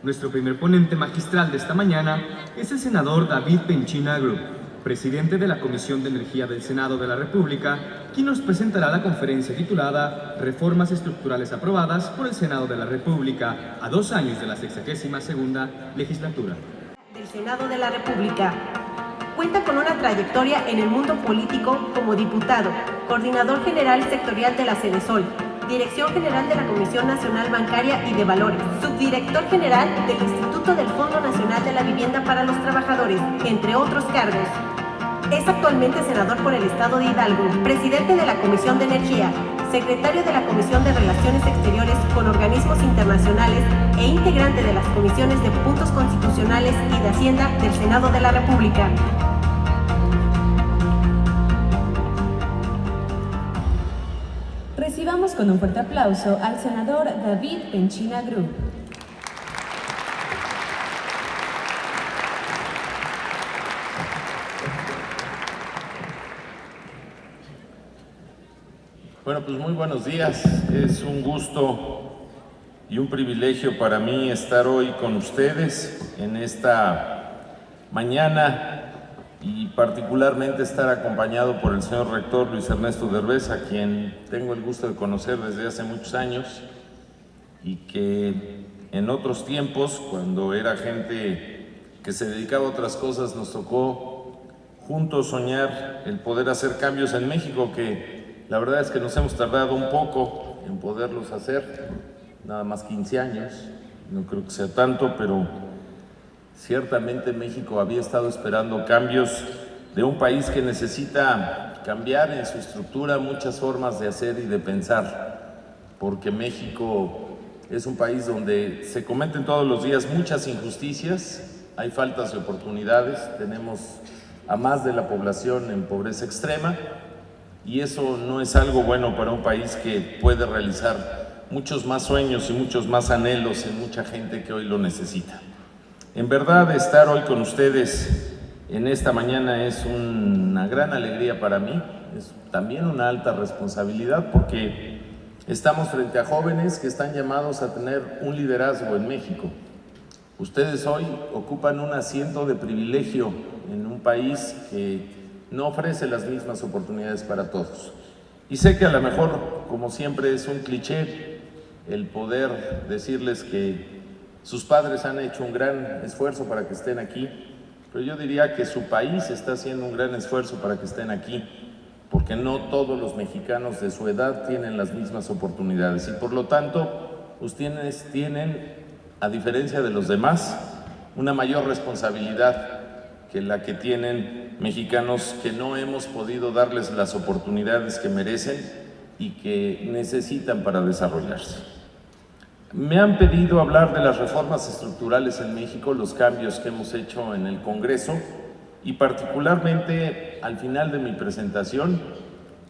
Nuestro primer ponente magistral de esta mañana es el senador David Penchina Group, presidente de la Comisión de Energía del Senado de la República, quien nos presentará la conferencia titulada Reformas estructurales aprobadas por el Senado de la República a 2 años de la 62ª legislatura. Del Senado de la República. Cuenta con una trayectoria en el mundo político como diputado, coordinador general sectorial de la Cedesol, Dirección General de la Comisión Nacional Bancaria y de Valores, subdirector general del Instituto del Fondo Nacional de la Vivienda para los Trabajadores, entre otros cargos. Es actualmente senador por el Estado de Hidalgo, presidente de la Comisión de Energía, secretario de la Comisión de Relaciones Exteriores con Organismos Internacionales e integrante de las comisiones de Puntos Constitucionales y de Hacienda del Senado de la República. Recibamos con un fuerte aplauso al senador David Penchina Group. Bueno, pues muy buenos días. Es un gusto y un privilegio para mí estar hoy con ustedes en esta mañana y particularmente estar acompañado por el señor rector Luis Ernesto Derbez, a quien tengo el gusto de conocer desde hace muchos años y que en otros tiempos, cuando era gente que se dedicaba a otras cosas, nos tocó juntos soñar el poder hacer cambios en México, que la verdad es que nos hemos tardado un poco en poderlos hacer, nada más 15 años, no creo que sea tanto, pero ciertamente México había estado esperando cambios de un país que necesita cambiar en su estructura muchas formas de hacer y de pensar, porque México es un país donde se cometen todos los días muchas injusticias, hay faltas de oportunidades, tenemos a más de la población en pobreza extrema y eso no es algo bueno para un país que puede realizar muchos más sueños y muchos más anhelos en mucha gente que hoy lo necesita. En verdad, estar hoy con ustedes en esta mañana es una gran alegría para mí, es también una alta responsabilidad porque estamos frente a jóvenes que están llamados a tener un liderazgo en México. Ustedes hoy ocupan un asiento de privilegio en un país que no ofrece las mismas oportunidades para todos. Y sé que a lo mejor, como siempre, es un cliché el poder decirles que sus padres han hecho un gran esfuerzo para que estén aquí, pero yo diría que su país está haciendo un gran esfuerzo para que estén aquí, porque no todos los mexicanos de su edad tienen las mismas oportunidades y por lo tanto ustedes tienen, a diferencia de los demás, una mayor responsabilidad que la que tienen mexicanos que no hemos podido darles las oportunidades que merecen y que necesitan para desarrollarse. Me han pedido hablar de las reformas estructurales en México, los cambios que hemos hecho en el Congreso y particularmente al final de mi presentación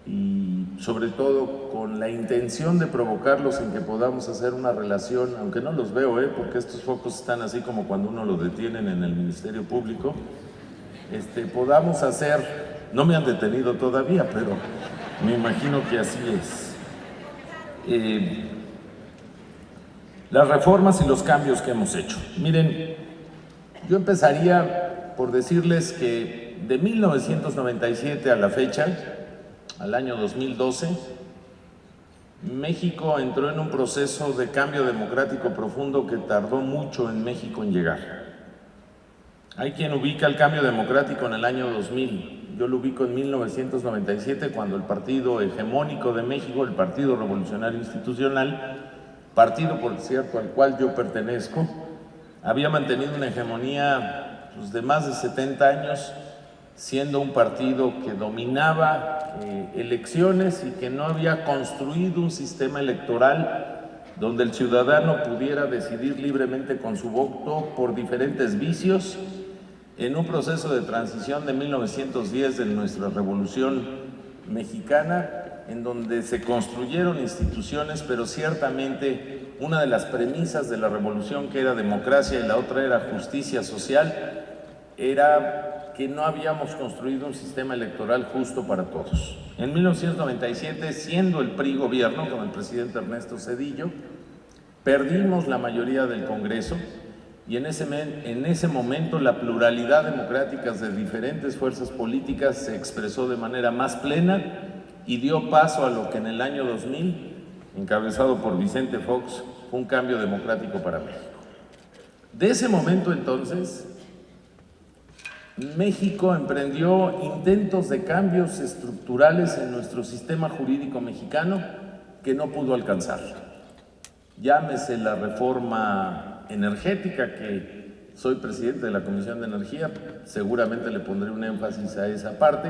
y sobre todo con la intención de provocarlos en que podamos hacer una relación, aunque no los veo, porque estos focos están así como cuando uno lo detienen en el Ministerio Público, podamos hacer, no me han detenido todavía, pero me imagino que así es. Las reformas y los cambios que hemos hecho. Miren, yo empezaría por decirles que de 1997 a la fecha, al año 2012, México entró en un proceso de cambio democrático profundo que tardó mucho en México en llegar. Hay quien ubica el cambio democrático en el año 2000, yo lo ubico en 1997 cuando el partido hegemónico de México, el Partido Revolucionario Institucional, partido, por cierto, al cual yo pertenezco, había mantenido una hegemonía de más de 70 años, siendo un partido que dominaba elecciones y que no había construido un sistema electoral donde el ciudadano pudiera decidir libremente con su voto por diferentes vicios, en un proceso de transición de 1910 de nuestra Revolución Mexicana, en donde se construyeron instituciones, pero ciertamente una de las premisas de la revolución, que era democracia y la otra era justicia social, era que no habíamos construido un sistema electoral justo para todos. En 1997, siendo el PRI gobierno con el presidente Ernesto Zedillo, perdimos la mayoría del Congreso y en ese momento la pluralidad democrática de diferentes fuerzas políticas se expresó de manera más plena y dio paso a lo que en el año 2000, encabezado por Vicente Fox, fue un cambio democrático para México. De ese momento entonces, México emprendió intentos de cambios estructurales en nuestro sistema jurídico mexicano que no pudo alcanzar. Llámese la reforma energética, que soy presidente de la Comisión de Energía, seguramente le pondré un énfasis a esa parte.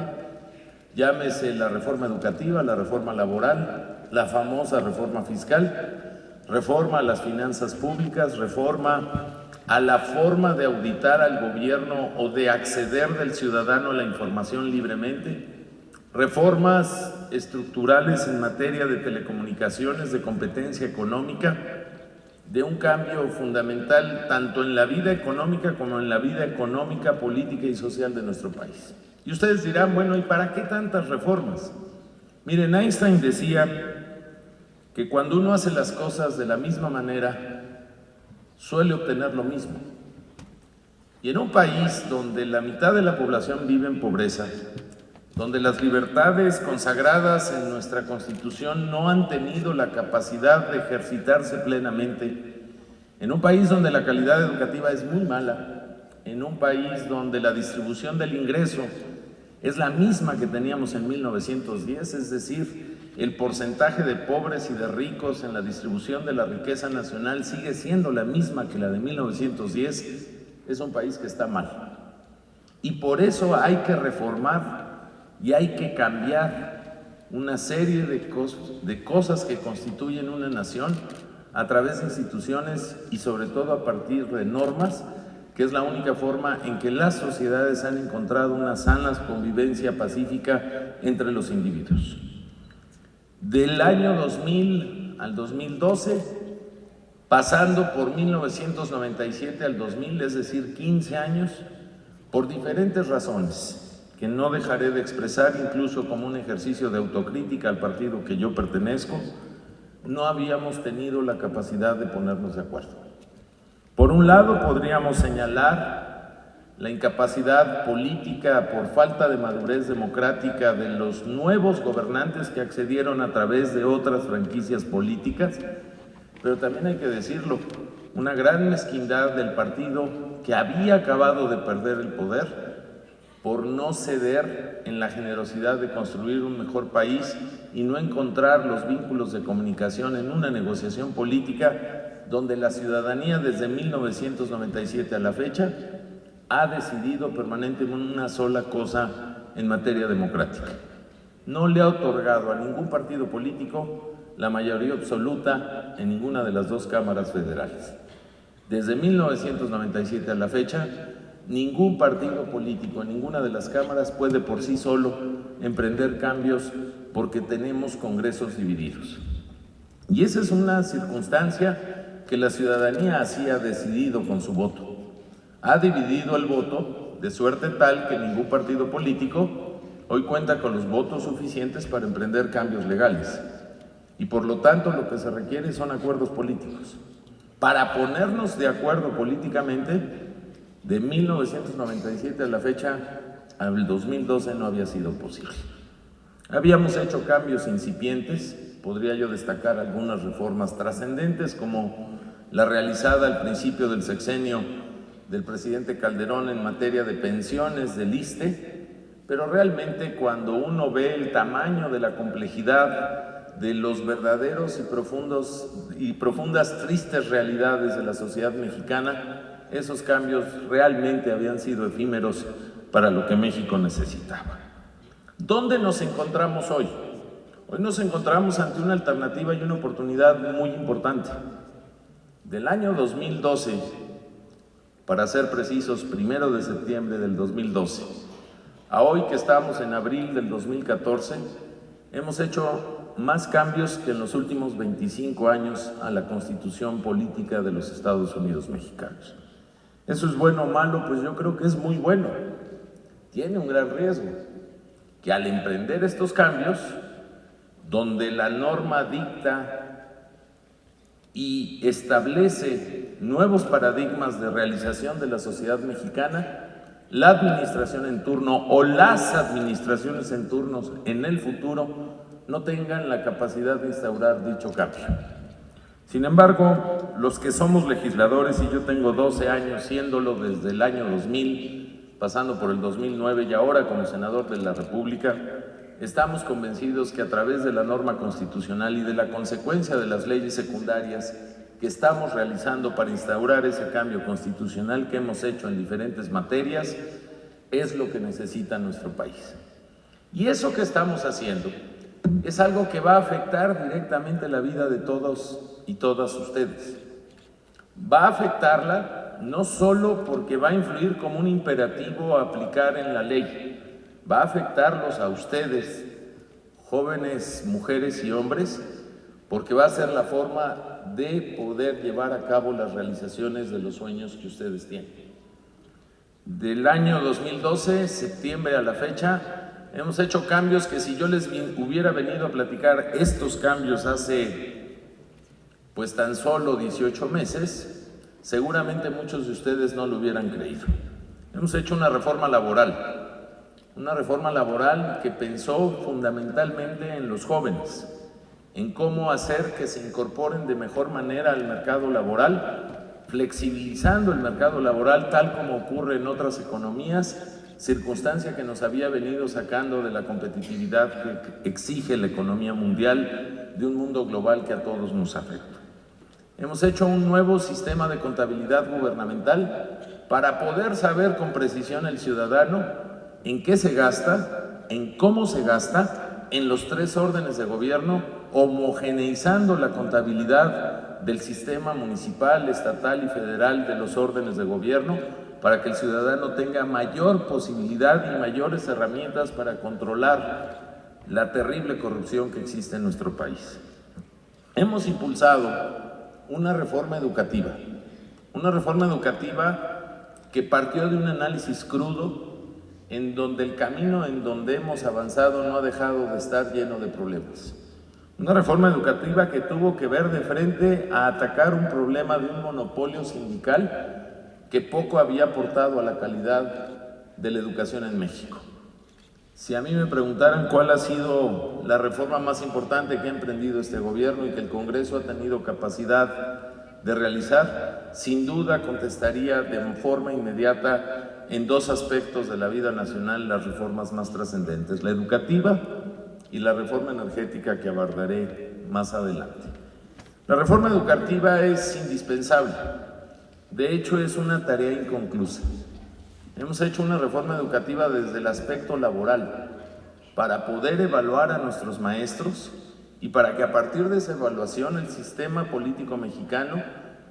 Llámese la reforma educativa, la reforma laboral, la famosa reforma fiscal, reforma a las finanzas públicas, reforma a la forma de auditar al gobierno o de acceder del ciudadano a la información libremente, reformas estructurales en materia de telecomunicaciones, de competencia económica, de un cambio fundamental tanto en la vida económica como en la vida económica, política y social de nuestro país. Y ustedes dirán, bueno, ¿y para qué tantas reformas? Miren, Einstein decía que cuando uno hace las cosas de la misma manera, suele obtener lo mismo. Y en un país donde la mitad de la población vive en pobreza, donde las libertades consagradas en nuestra Constitución no han tenido la capacidad de ejercitarse plenamente, en un país donde la calidad educativa es muy mala, en un país donde la distribución del ingreso es la misma que teníamos en 1910, es decir, el porcentaje de pobres y de ricos en la distribución de la riqueza nacional sigue siendo la misma que la de 1910, es un país que está mal. Y por eso hay que reformar y hay que cambiar una serie de cosas que constituyen una nación a través de instituciones y sobre todo a partir de normas, que es la única forma en que las sociedades han encontrado una sana convivencia pacífica entre los individuos. Del año 2000 al 2012, pasando por 1997 al 2000, es decir, 15 años, por diferentes razones, que no dejaré de expresar incluso como un ejercicio de autocrítica al partido que yo pertenezco, no habíamos tenido la capacidad de ponernos de acuerdo. Por un lado, podríamos señalar la incapacidad política por falta de madurez democrática de los nuevos gobernantes que accedieron a través de otras franquicias políticas, pero también hay que decirlo, una gran mezquindad del partido que había acabado de perder el poder por no ceder en la generosidad de construir un mejor país y no encontrar los vínculos de comunicación en una negociación política donde la ciudadanía desde 1997 a la fecha ha decidido permanentemente una sola cosa en materia democrática. No le ha otorgado a ningún partido político la mayoría absoluta en ninguna de las dos cámaras federales. Desde 1997 a la fecha, ningún partido político en ninguna de las cámaras puede por sí solo emprender cambios porque tenemos congresos divididos. Y esa es una circunstancia que la ciudadanía así ha decidido con su voto. Ha dividido el voto de suerte tal que ningún partido político hoy cuenta con los votos suficientes para emprender cambios legales. Y por lo tanto lo que se requiere son acuerdos políticos. Para ponernos de acuerdo políticamente, de 1997 a la fecha, al 2012 no había sido posible. Habíamos hecho cambios incipientes, podría yo destacar algunas reformas trascendentes como la realizada al principio del sexenio del presidente Calderón en materia de pensiones del ISSSTE, pero realmente cuando uno ve el tamaño de la complejidad de los verdaderos y profundas tristes realidades de la sociedad mexicana, esos cambios realmente habían sido efímeros para lo que México necesitaba. ¿Dónde nos encontramos hoy? Hoy nos encontramos ante una alternativa y una oportunidad muy importante. Del año 2012, para ser precisos, 1 de septiembre del 2012, a hoy que estamos en abril del 2014, hemos hecho más cambios que en los últimos 25 años a la Constitución política de los Estados Unidos mexicanos. ¿Eso es bueno o malo? Pues yo creo que es muy bueno. Tiene un gran riesgo, que al emprender estos cambios, donde la norma dicta y establece nuevos paradigmas de realización de la sociedad mexicana, la administración en turno o las administraciones en turnos en el futuro no tengan la capacidad de instaurar dicho cambio. Sin embargo, los que somos legisladores, y yo tengo 12 años siéndolo desde el año 2000, pasando por el 2009 y ahora como senador de la República, estamos convencidos que a través de la norma constitucional y de la consecuencia de las leyes secundarias que estamos realizando para instaurar ese cambio constitucional que hemos hecho en diferentes materias, es lo que necesita nuestro país. Y eso que estamos haciendo es algo que va a afectar directamente la vida de todos y todas ustedes. Va a afectarla no solo porque va a influir como un imperativo a aplicar en la ley, va a afectarlos a ustedes, jóvenes, mujeres y hombres, porque va a ser la forma de poder llevar a cabo las realizaciones de los sueños que ustedes tienen. Del año 2012, septiembre a la fecha, hemos hecho cambios que si yo les hubiera venido a platicar estos cambios hace pues tan solo 18 meses, seguramente muchos de ustedes no lo hubieran creído. Hemos hecho una reforma laboral que pensó fundamentalmente en los jóvenes, en cómo hacer que se incorporen de mejor manera al mercado laboral, flexibilizando el mercado laboral tal como ocurre en otras economías, circunstancia que nos había venido sacando de la competitividad que exige la economía mundial, de un mundo global que a todos nos afecta. Hemos hecho un nuevo sistema de contabilidad gubernamental para poder saber con precisión el ciudadano en qué se gasta, en cómo se gasta, en los 3 órdenes de gobierno, homogeneizando la contabilidad del sistema municipal, estatal y federal de los órdenes de gobierno para que el ciudadano tenga mayor posibilidad y mayores herramientas para controlar la terrible corrupción que existe en nuestro país. Hemos impulsado una reforma educativa que partió de un análisis crudo en donde el camino en donde hemos avanzado no ha dejado de estar lleno de problemas. Una reforma educativa que tuvo que ver de frente a atacar un problema de un monopolio sindical que poco había aportado a la calidad de la educación en México. Si a mí me preguntaran cuál ha sido la reforma más importante que ha emprendido este gobierno y que el Congreso ha tenido capacidad de realizar, sin duda contestaría de forma inmediata en 2 aspectos de la vida nacional las reformas más trascendentes: la educativa y la reforma energética, que abordaré más adelante. La reforma educativa es indispensable, de hecho es una tarea inconclusa. Hemos hecho una reforma educativa desde el aspecto laboral para poder evaluar a nuestros maestros y para que a partir de esa evaluación el sistema político mexicano,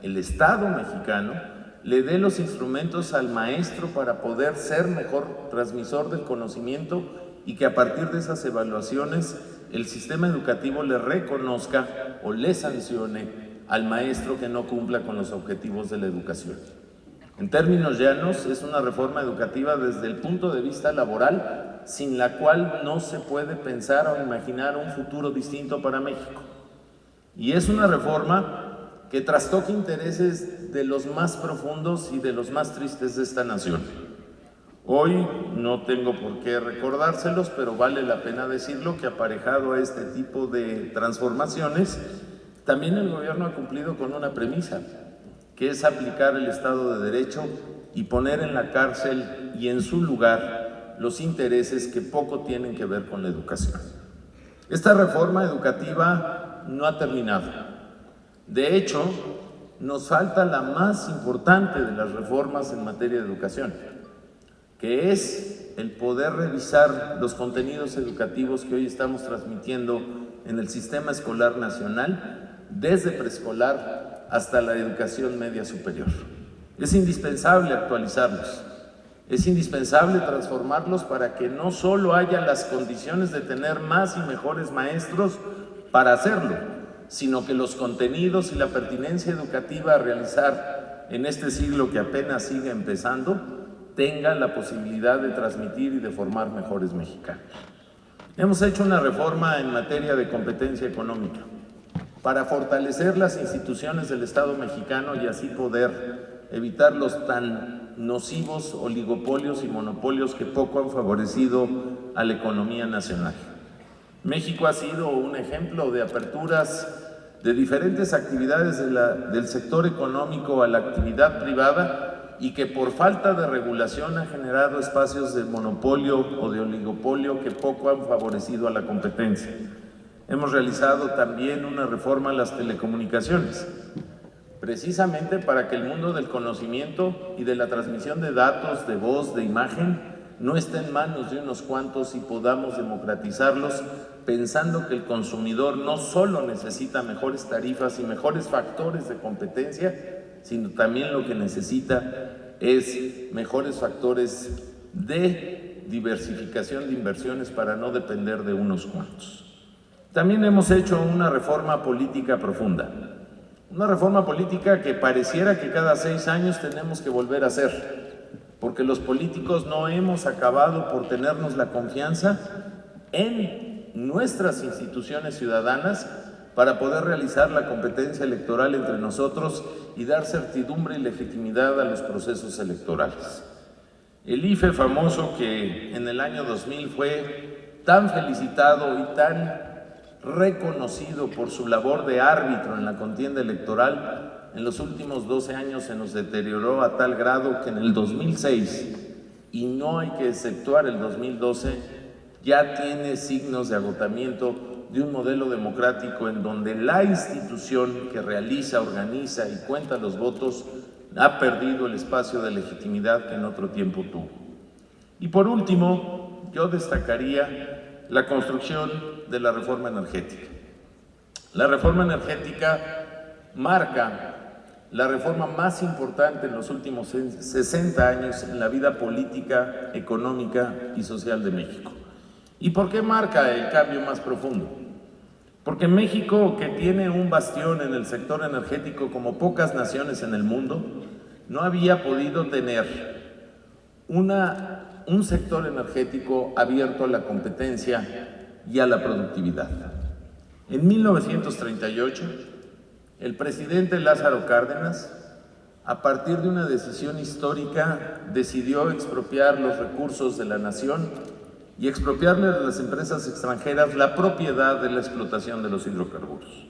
el Estado mexicano, le dé los instrumentos al maestro para poder ser mejor transmisor del conocimiento y que a partir de esas evaluaciones el sistema educativo le reconozca o le sancione al maestro que no cumpla con los objetivos de la educación. En términos llanos, es una reforma educativa desde el punto de vista laboral, sin la cual no se puede pensar o imaginar un futuro distinto para México. Y es una reforma que trastoca intereses de los más profundos y de los más tristes de esta nación. Hoy no tengo por qué recordárselos, pero vale la pena decirlo que aparejado a este tipo de transformaciones, también el gobierno ha cumplido con una premisa, que es aplicar el Estado de Derecho y poner en la cárcel y en su lugar los intereses que poco tienen que ver con la educación. Esta reforma educativa no ha terminado. De hecho, nos falta la más importante de las reformas en materia de educación, que es el poder revisar los contenidos educativos que hoy estamos transmitiendo en el sistema escolar nacional, desde preescolar hasta la educación media superior. Es indispensable actualizarlos, es indispensable transformarlos para que no solo haya las condiciones de tener más y mejores maestros para hacerlo, sino que los contenidos y la pertinencia educativa a realizar en este siglo que apenas sigue empezando tengan la posibilidad de transmitir y de formar mejores mexicanos. Hemos hecho una reforma en materia de competencia económica. para fortalecer las instituciones del Estado mexicano y así poder evitar los tan nocivos oligopolios y monopolios que poco han favorecido a la economía nacional. México ha sido un ejemplo de aperturas de diferentes actividades del sector económico a la actividad privada y que por falta de regulación ha generado espacios de monopolio o de oligopolio que poco han favorecido a la competencia. Hemos realizado también una reforma a las telecomunicaciones, precisamente para que el mundo del conocimiento y de la transmisión de datos, de voz, de imagen, no esté en manos de unos cuantos y podamos democratizarlos, pensando que el consumidor no solo necesita mejores tarifas y mejores factores de competencia, sino también lo que necesita es mejores factores de diversificación de inversiones para no depender de unos cuantos. También hemos hecho una reforma política profunda, una reforma política que pareciera que cada 6 años tenemos que volver a hacer, porque los políticos no hemos acabado por tenernos la confianza en nuestras instituciones ciudadanas para poder realizar la competencia electoral entre nosotros y dar certidumbre y legitimidad a los procesos electorales. El IFE famoso, que en el año 2000 fue tan felicitado y tan reconocido por su labor de árbitro en la contienda electoral, en los últimos 12 años se nos deterioró a tal grado que en el 2006, y no hay que exceptuar el 2012, ya tiene signos de agotamiento de un modelo democrático en donde la institución que realiza, organiza y cuenta los votos ha perdido el espacio de legitimidad que en otro tiempo tuvo. Y por último, yo destacaría la construcción de la reforma energética. La reforma energética marca la reforma más importante en los últimos 60 años en la vida política, económica y social de México. ¿Y por qué marca el cambio más profundo? Porque México, que tiene un bastión en el sector energético como pocas naciones en el mundo, no había podido tener un sector energético abierto a la competencia y a la productividad. En 1938, el presidente Lázaro Cárdenas, a partir de una decisión histórica, decidió expropiar los recursos de la nación y expropiarle a las empresas extranjeras la propiedad de la explotación de los hidrocarburos.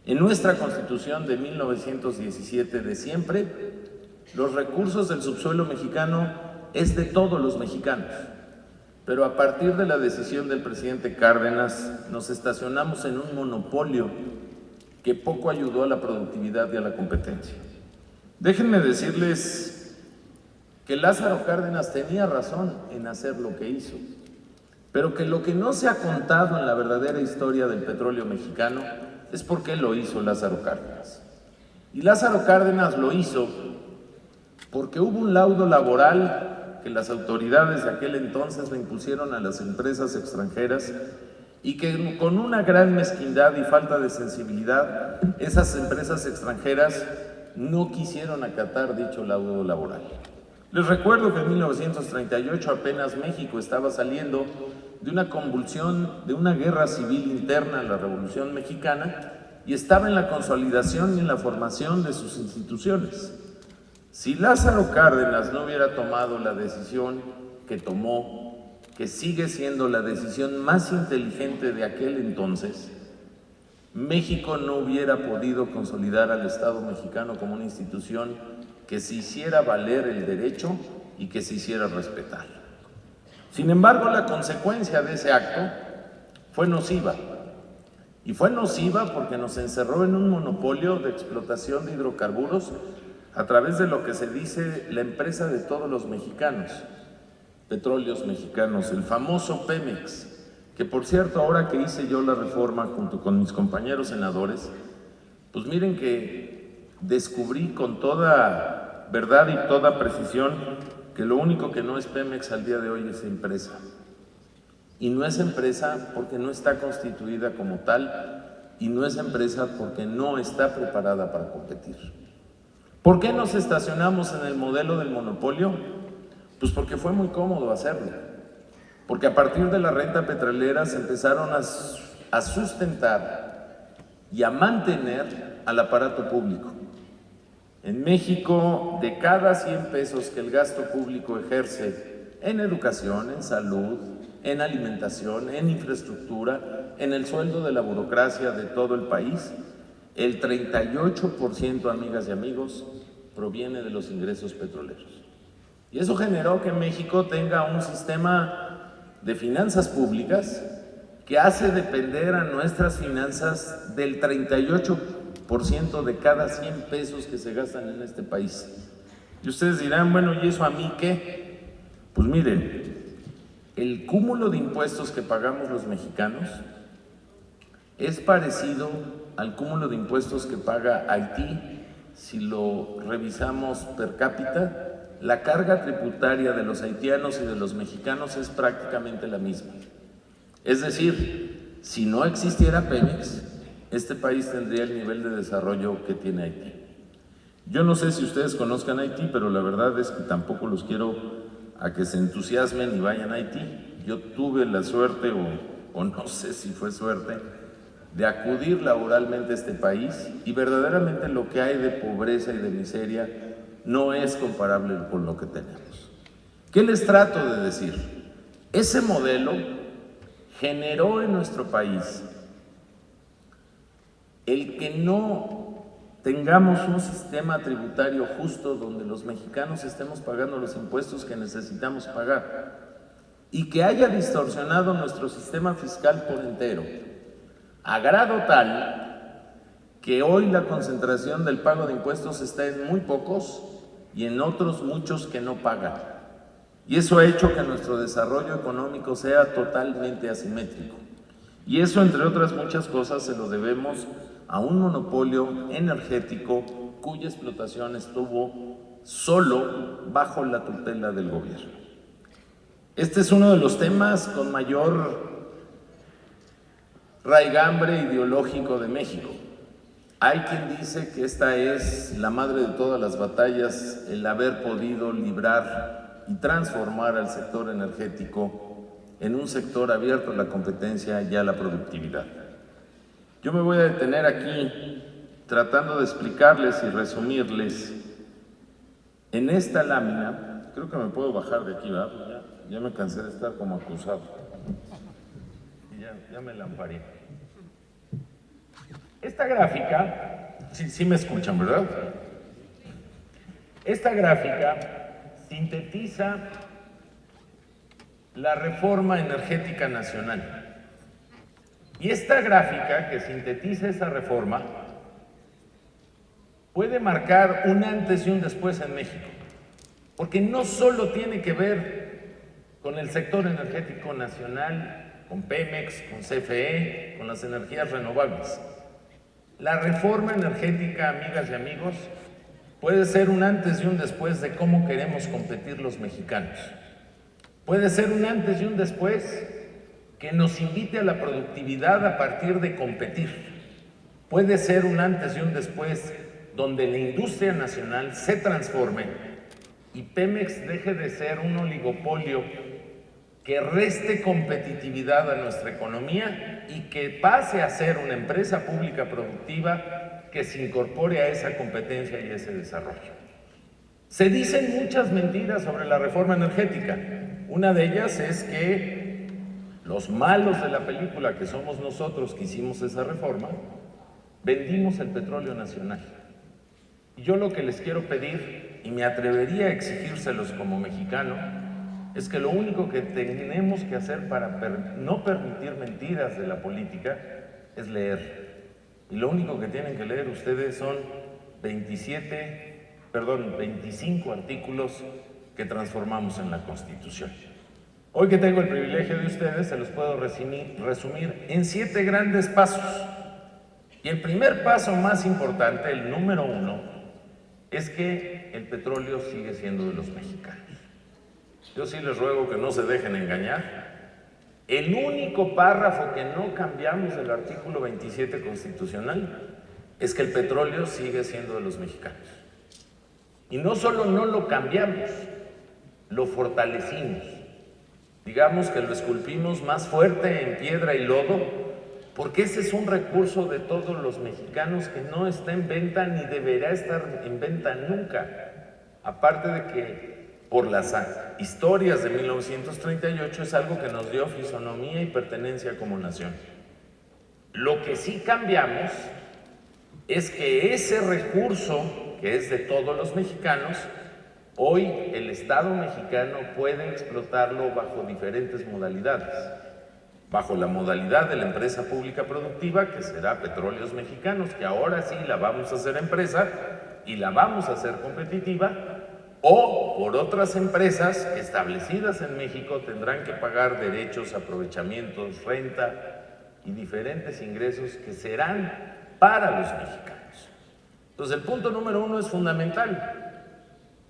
En nuestra Constitución de 1917 de siempre, los recursos del subsuelo mexicano es de todos los mexicanos, pero a partir de la decisión del presidente Cárdenas nos estacionamos en un monopolio que poco ayudó a la productividad y a la competencia. Déjenme decirles que Lázaro Cárdenas tenía razón en hacer lo que hizo, pero que lo que no se ha contado en la verdadera historia del petróleo mexicano es por qué lo hizo Lázaro Cárdenas. Y Lázaro Cárdenas lo hizo porque hubo un laudo laboral que las autoridades de aquel entonces le impusieron a las empresas extranjeras y que con una gran mezquindad y falta de sensibilidad, esas empresas extranjeras no quisieron acatar dicho laudo laboral. Les recuerdo que en 1938 apenas México estaba saliendo de una convulsión, de una guerra civil interna, la Revolución Mexicana, y estaba en la consolidación y en la formación de sus instituciones. Si Lázaro Cárdenas no hubiera tomado la decisión que tomó, que sigue siendo la decisión más inteligente de aquel entonces, México no hubiera podido consolidar al Estado mexicano como una institución que se hiciera valer el derecho y que se hiciera respetar. Sin embargo, la consecuencia de ese acto fue nociva. Y fue nociva porque nos encerró en un monopolio de explotación de hidrocarburos a través de lo que se dice la empresa de todos los mexicanos, Petróleos Mexicanos, el famoso Pemex, que por cierto, ahora que hice yo la reforma junto con mis compañeros senadores, pues miren que descubrí con toda verdad y toda precisión que lo único que no es Pemex al día de hoy es empresa. Y no es empresa porque no está constituida como tal, y no es empresa porque no está preparada para competir. ¿Por qué nos estacionamos en el modelo del monopolio? Pues porque fue muy cómodo hacerlo. Porque a partir de la renta petrolera se empezaron a sustentar y a mantener al aparato público. En México, de cada 100 pesos que el gasto público ejerce en educación, en salud, en alimentación, en infraestructura, en el sueldo de la burocracia de todo el país, el 38%, amigas y amigos, proviene de los ingresos petroleros. Y eso generó que México tenga un sistema de finanzas públicas que hace depender a nuestras finanzas del 38% de cada 100 pesos que se gastan en este país. Y ustedes dirán, bueno, ¿y eso a mí qué? Pues miren, el cúmulo de impuestos que pagamos los mexicanos es parecido al cúmulo de impuestos que paga Haití. Si lo revisamos per cápita, la carga tributaria de los haitianos y de los mexicanos es prácticamente la misma. Es decir, si no existiera Pemex, este país tendría el nivel de desarrollo que tiene Haití. Yo no sé si ustedes conozcan Haití, pero la verdad es que tampoco los quiero a que se entusiasmen y vayan a Haití. Yo tuve la suerte, o no sé si fue suerte, de acudir laboralmente a este país, y verdaderamente lo que hay de pobreza y de miseria no es comparable con lo que tenemos. ¿Qué les trato de decir? Ese modelo generó en nuestro país el que no tengamos un sistema tributario justo donde los mexicanos estemos pagando los impuestos que necesitamos pagar, y que haya distorsionado nuestro sistema fiscal por entero, a grado tal que hoy la concentración del pago de impuestos está en muy pocos y en otros muchos que no pagan. Y eso ha hecho que nuestro desarrollo económico sea totalmente asimétrico. Y eso, entre otras muchas cosas, se lo debemos a un monopolio energético cuya explotación estuvo solo bajo la tutela del gobierno. Este es uno de los temas con mayor raigambre ideológico de México. Hay quien dice que esta es la madre de todas las batallas, el haber podido librar y transformar al sector energético en un sector abierto a la competencia y a la productividad. Yo me voy a detener aquí tratando de explicarles y resumirles en esta lámina. Creo que me puedo bajar de aquí, ¿verdad? Ya me cansé de estar como acusado. Ya me lamparé. Esta gráfica, sí me escuchan, ¿verdad? Esta gráfica sintetiza la reforma energética nacional. Y esta gráfica que sintetiza esa reforma puede marcar un antes y un después en México, porque no solo tiene que ver con el sector energético nacional, con Pemex, con CFE, con las energías renovables. La reforma energética, amigas y amigos, puede ser un antes y un después de cómo queremos competir los mexicanos. Puede ser un antes y un después que nos invite a la productividad a partir de competir. Puede ser un antes y un después donde la industria nacional se transforme y Pemex deje de ser un oligopolio que reste competitividad a nuestra economía y que pase a ser una empresa pública productiva que se incorpore a esa competencia y ese desarrollo. Se dicen muchas mentiras sobre la reforma energética. Una de ellas es que los malos de la película, que somos nosotros que hicimos esa reforma, vendimos el petróleo nacional. Y yo lo que les quiero pedir, y me atrevería a exigírselos como mexicano, es que lo único que tenemos que hacer para no permitir mentiras de la política es leer. Y lo único que tienen que leer ustedes son 25 artículos que transformamos en la Constitución. Hoy que tengo el privilegio de ustedes, se los puedo resumir en 7 grandes pasos. Y el primer paso más importante, el número 1, es que el petróleo sigue siendo de los mexicanos. Yo sí les ruego que no se dejen engañar. El único párrafo que no cambiamos del artículo 27 constitucional es que el petróleo sigue siendo de los mexicanos. Y no solo no lo cambiamos, lo fortalecimos. Digamos que lo esculpimos más fuerte en piedra y lodo, porque ese es un recurso de todos los mexicanos que no está en venta ni deberá estar en venta nunca. Aparte de que por las historias de 1938 es algo que nos dio fisonomía y pertenencia como nación. Lo que sí cambiamos es que ese recurso, que es de todos los mexicanos, hoy el Estado mexicano puede explotarlo bajo diferentes modalidades. Bajo la modalidad de la empresa pública productiva, que será Petróleos Mexicanos, que ahora sí la vamos a hacer empresa y la vamos a hacer competitiva, o por otras empresas que establecidas en México tendrán que pagar derechos, aprovechamientos, renta y diferentes ingresos que serán para los mexicanos. Entonces el punto número 1 es fundamental,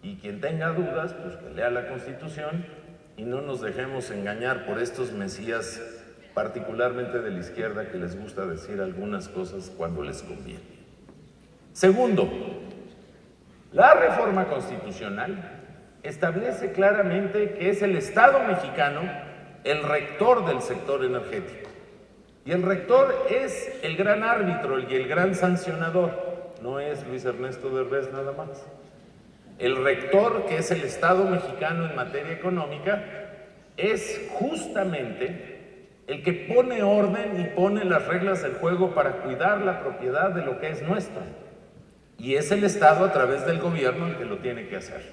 y quien tenga dudas, pues que lea la Constitución y no nos dejemos engañar por estos mesías, particularmente de la izquierda, que les gusta decir algunas cosas cuando les conviene. Segundo, la reforma constitucional establece claramente que es el Estado mexicano el rector del sector energético. Y el rector es el gran árbitro y el gran sancionador, no es Luis Ernesto Derbez nada más. El rector, que es el Estado mexicano en materia económica, es justamente el que pone orden y pone las reglas del juego para cuidar la propiedad de lo que es nuestro. Y es el Estado a través del gobierno el que lo tiene que hacer.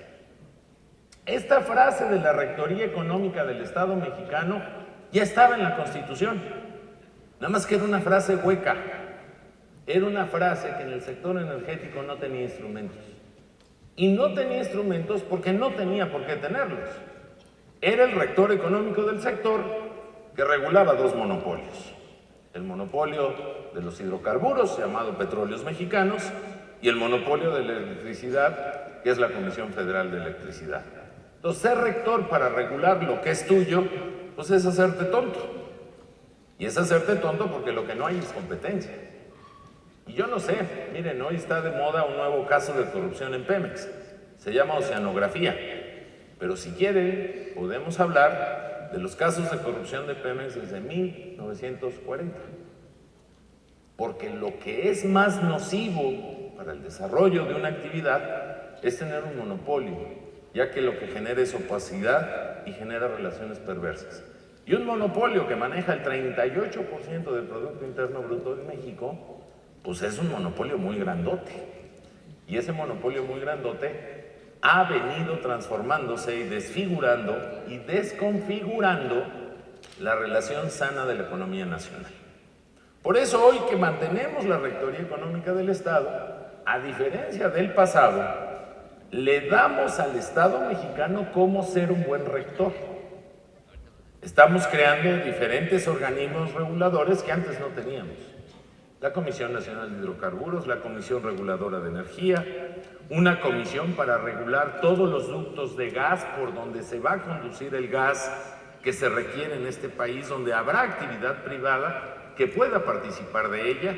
Esta frase de la rectoría económica del Estado mexicano ya estaba en la Constitución, nada más que era una frase hueca, era una frase que en el sector energético no tenía instrumentos. Y no tenía instrumentos porque no tenía por qué tenerlos. Era el rector económico del sector que regulaba dos monopolios. El monopolio de los hidrocarburos, llamado Petróleos Mexicanos, y el monopolio de la electricidad, que es la Comisión Federal de Electricidad. Entonces, ser rector para regular lo que es tuyo, pues es hacerte tonto. Y es hacerte tonto porque lo que no hay es competencia. Y yo no sé, miren, hoy está de moda un nuevo caso de corrupción en Pemex. Se llama oceanografía. Pero si quieren, podemos hablar de los casos de corrupción de Pemex desde 1940. Porque lo que es más nocivo para el desarrollo de una actividad es tener un monopolio, ya que lo que genera es opacidad y genera relaciones perversas. Y un monopolio que maneja el 38% del Producto Interno Bruto de México, pues es un monopolio muy grandote. Y ese monopolio muy grandote ha venido transformándose y desfigurando y desconfigurando la relación sana de la economía nacional. Por eso hoy que mantenemos la rectoría económica del Estado, a diferencia del pasado, le damos al Estado mexicano cómo ser un buen rector. Estamos creando diferentes organismos reguladores que antes no teníamos. La Comisión Nacional de Hidrocarburos, la Comisión Reguladora de Energía, una comisión para regular todos los ductos de gas por donde se va a conducir el gas que se requiere en este país, donde habrá actividad privada que pueda participar de ella,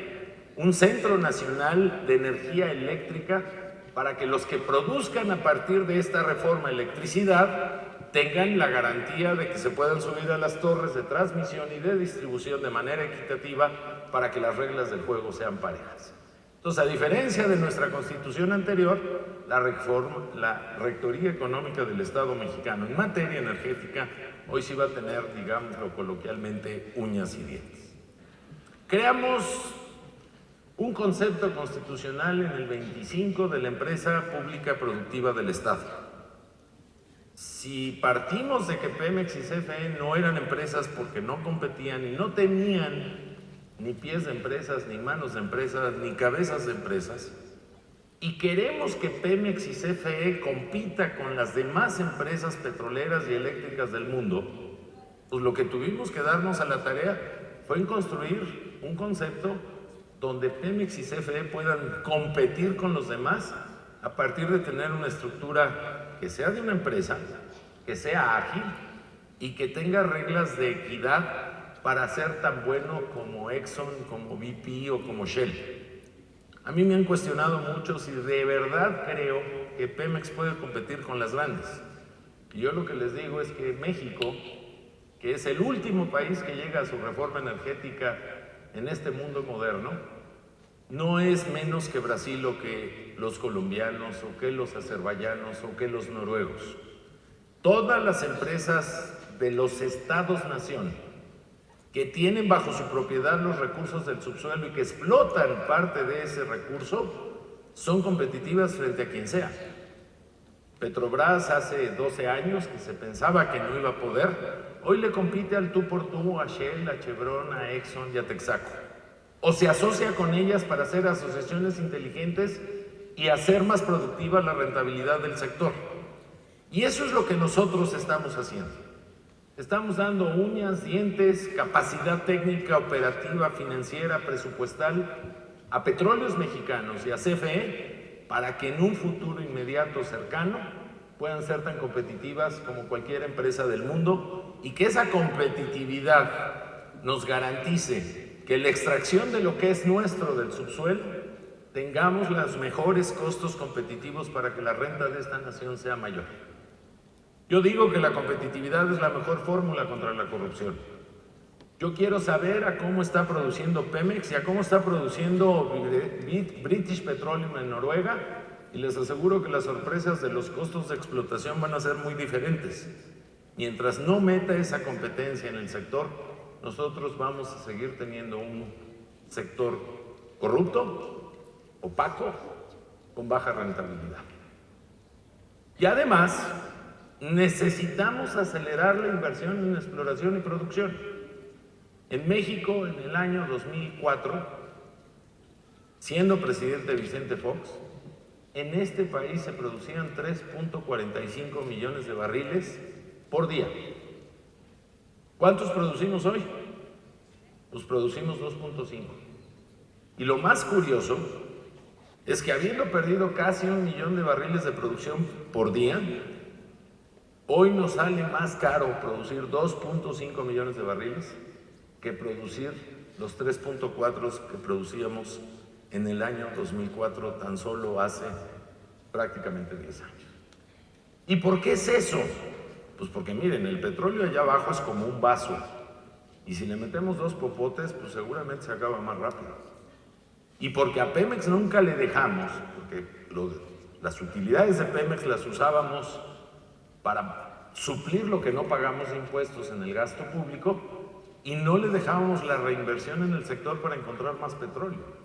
un Centro Nacional de Energía Eléctrica para que los que produzcan a partir de esta reforma electricidad tengan la garantía de que se puedan subir a las torres de transmisión y de distribución de manera equitativa para que las reglas del juego sean parejas. Entonces, a diferencia de nuestra Constitución anterior, la Rectoría Económica del Estado mexicano en materia energética hoy sí va a tener, digámoslo coloquialmente, uñas y dientes. Creamos un concepto constitucional en el 25 de la empresa pública productiva del Estado. Si partimos de que Pemex y CFE no eran empresas porque no competían y no tenían ni pies de empresas, ni manos de empresas, ni cabezas de empresas, y queremos que Pemex y CFE compita con las demás empresas petroleras y eléctricas del mundo, pues lo que tuvimos que darnos a la tarea fue en construir un concepto donde Pemex y CFE puedan competir con los demás a partir de tener una estructura que sea de una empresa, que sea ágil y que tenga reglas de equidad para ser tan bueno como Exxon, como BP o como Shell. A mí me han cuestionado mucho si de verdad creo que Pemex puede competir con las grandes. Y yo lo que les digo es que México, que es el último país que llega a su reforma energética en este mundo moderno no es menos que Brasil o que los colombianos o que los azerbaiyanos o que los noruegos. Todas las empresas de los estados-nación que tienen bajo su propiedad los recursos del subsuelo y que explotan parte de ese recurso son competitivas frente a quien sea. Petrobras hace 12 años que se pensaba que no iba a poder, hoy le compite al tú por tú a Shell, a Chevron, a Exxon y a Texaco. O se asocia con ellas para hacer asociaciones inteligentes y hacer más productiva la rentabilidad del sector. Y eso es lo que nosotros estamos haciendo. Estamos dando uñas, dientes, capacidad técnica, operativa, financiera, presupuestal a Petróleos Mexicanos y a CFE para que en un futuro inmediato cercano puedan ser tan competitivas como cualquier empresa del mundo y que esa competitividad nos garantice que la extracción de lo que es nuestro del subsuelo tengamos los mejores costos competitivos para que la renta de esta nación sea mayor. Yo digo que la competitividad es la mejor fórmula contra la corrupción. Yo quiero saber a cómo está produciendo Pemex y a cómo está produciendo British Petroleum en Noruega, y les aseguro que las sorpresas de los costos de explotación van a ser muy diferentes. Mientras no meta esa competencia en el sector, nosotros vamos a seguir teniendo un sector corrupto, opaco, con baja rentabilidad. Y además, necesitamos acelerar la inversión en exploración y producción. En México, en el año 2004, siendo presidente Vicente Fox, en este país se producían 3.45 millones de barriles por día. ¿Cuántos producimos hoy? Pues producimos 2.5. Y lo más curioso es que habiendo perdido casi 1 millón de barriles de producción por día, hoy nos sale más caro producir 2.5 millones de barriles que producir los 3.4 que producíamos en el año 2004, tan solo hace prácticamente 10 años. ¿Y por qué es eso? Pues porque miren, el petróleo allá abajo es como un vaso, y si le metemos 2 popotes, pues seguramente se acaba más rápido. Y porque a Pemex nunca le dejamos, porque las utilidades de Pemex las usábamos para suplir lo que no pagamos de impuestos en el gasto público, y no le dejábamos la reinversión en el sector para encontrar más petróleo.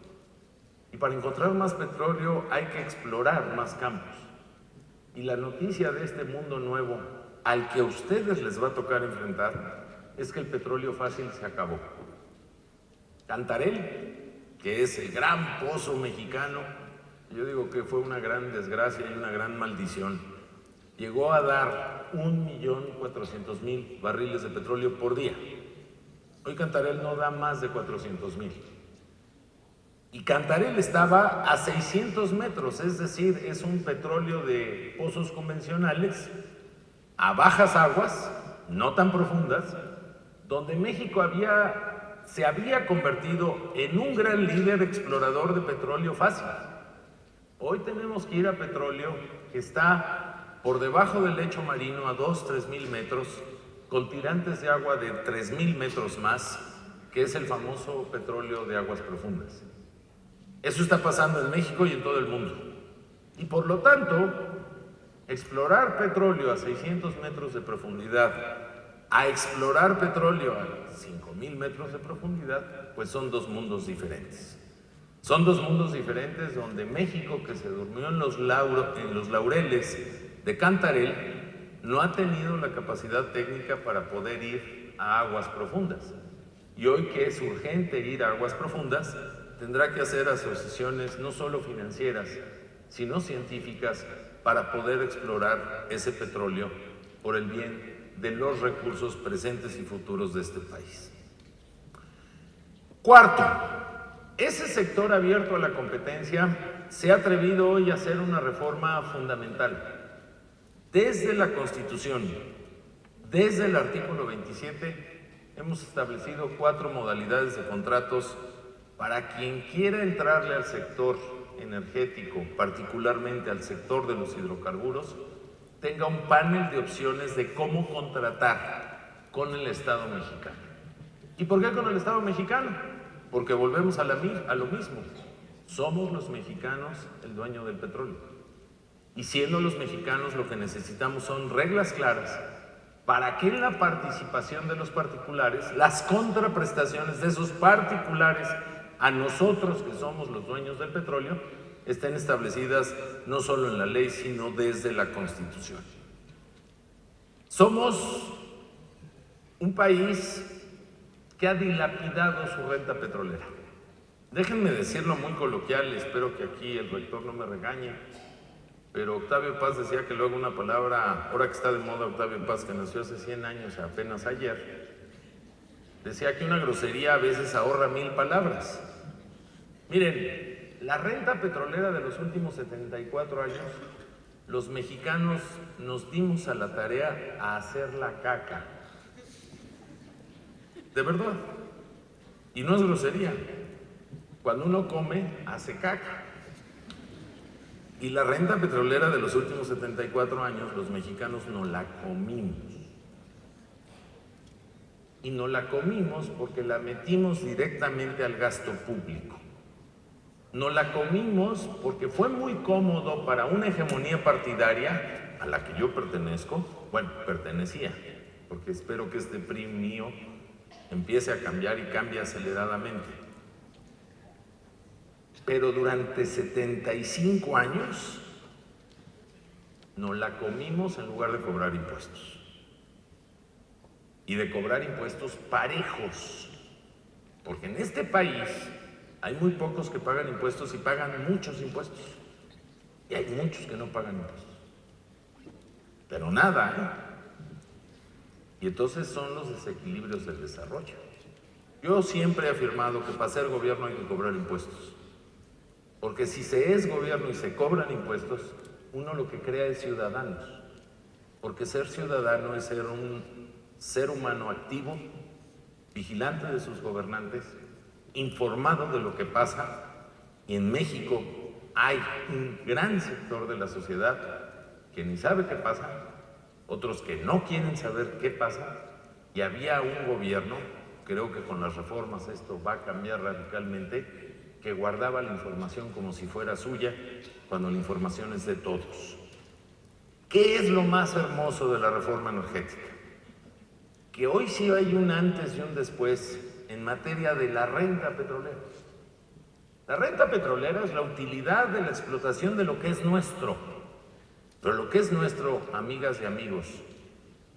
Y para encontrar más petróleo hay que explorar más campos. Y la noticia de este mundo nuevo al que a ustedes les va a tocar enfrentar es que el petróleo fácil se acabó. Cantarell, que es el gran pozo mexicano, yo digo que fue una gran desgracia y una gran maldición, llegó a dar 1.400.000 barriles de petróleo por día. Hoy Cantarell no da más de 400.000. Y Cantarell estaba a 600 metros, es decir, es un petróleo de pozos convencionales, a bajas aguas, no tan profundas, donde México se había convertido en un gran líder explorador de petróleo fácil. Hoy tenemos que ir a petróleo que está por debajo del lecho marino a 2.000–3.000 metros, con tirantes de agua de 3.000 metros más, que es el famoso petróleo de aguas profundas. Eso está pasando en México y en todo el mundo. Y por lo tanto, explorar petróleo a 600 metros de profundidad, a explorar petróleo a 5.000 metros de profundidad, pues son 2 mundos diferentes. Son 2 mundos diferentes donde México, que se durmió en los laureles de Cantarell, no ha tenido la capacidad técnica para poder ir a aguas profundas. Y hoy que es urgente ir a aguas profundas, tendrá que hacer asociaciones no solo financieras, sino científicas para poder explorar ese petróleo por el bien de los recursos presentes y futuros de este país. Cuarto, ese sector abierto a la competencia se ha atrevido hoy a hacer una reforma fundamental. Desde la Constitución, desde el artículo 27, hemos establecido 4 modalidades de contratos para quien quiera entrarle al sector energético, particularmente al sector de los hidrocarburos, tenga un panel de opciones de cómo contratar con el Estado mexicano. ¿Y por qué con el Estado mexicano? porque volvemos a lo mismo. Somos los mexicanos el dueño del petróleo. Y siendo los mexicanos, lo que necesitamos son reglas claras para que en la participación de los particulares, las contraprestaciones de esos particulares a nosotros que somos los dueños del petróleo, estén establecidas no solo en la ley, sino desde la Constitución. Somos un país que ha dilapidado su renta petrolera. Déjenme decirlo muy coloquial, espero que aquí el rector no me regañe, pero Octavio Paz decía que luego una palabra, ahora que está de moda Octavio Paz, que nació hace 100 años, apenas ayer, decía que una grosería a veces ahorra 1000 palabras. Miren, la renta petrolera de los últimos 74 años, los mexicanos nos dimos a la tarea a hacer la caca. De verdad. Y no es grosería. Cuando uno come, hace caca. Y la renta petrolera de los últimos 74 años, los mexicanos no la comimos. Y no la comimos porque la metimos directamente al gasto público. No la comimos porque fue muy cómodo para una hegemonía partidaria a la que yo pertenezco, bueno, pertenecía, porque espero que este PRI mío empiece a cambiar y cambie aceleradamente. Pero durante 75 años nos la comimos en lugar de cobrar impuestos. Y de cobrar impuestos parejos. Porque en este país hay muy pocos que pagan impuestos y pagan muchos impuestos. Y hay muchos que no pagan impuestos. Pero nada, ¿eh? Y entonces son los desequilibrios del desarrollo. Yo siempre he afirmado que para ser gobierno hay que cobrar impuestos. Porque si se es gobierno y se cobran impuestos, uno lo que crea es ciudadanos. Porque ser ciudadano es ser un ser humano activo, vigilante de sus gobernantes, informado de lo que pasa. Y en México hay un gran sector de la sociedad que ni sabe qué pasa, otros que no quieren saber qué pasa, y había un gobierno, creo que con las reformas esto va a cambiar radicalmente, que guardaba la información como si fuera suya, cuando la información es de todos. ¿Qué es lo más hermoso de la reforma energética? Que hoy sí hay un antes y un después en materia de la renta petrolera. La renta petrolera es la utilidad de la explotación de lo que es nuestro. Pero lo que es nuestro, amigas y amigos,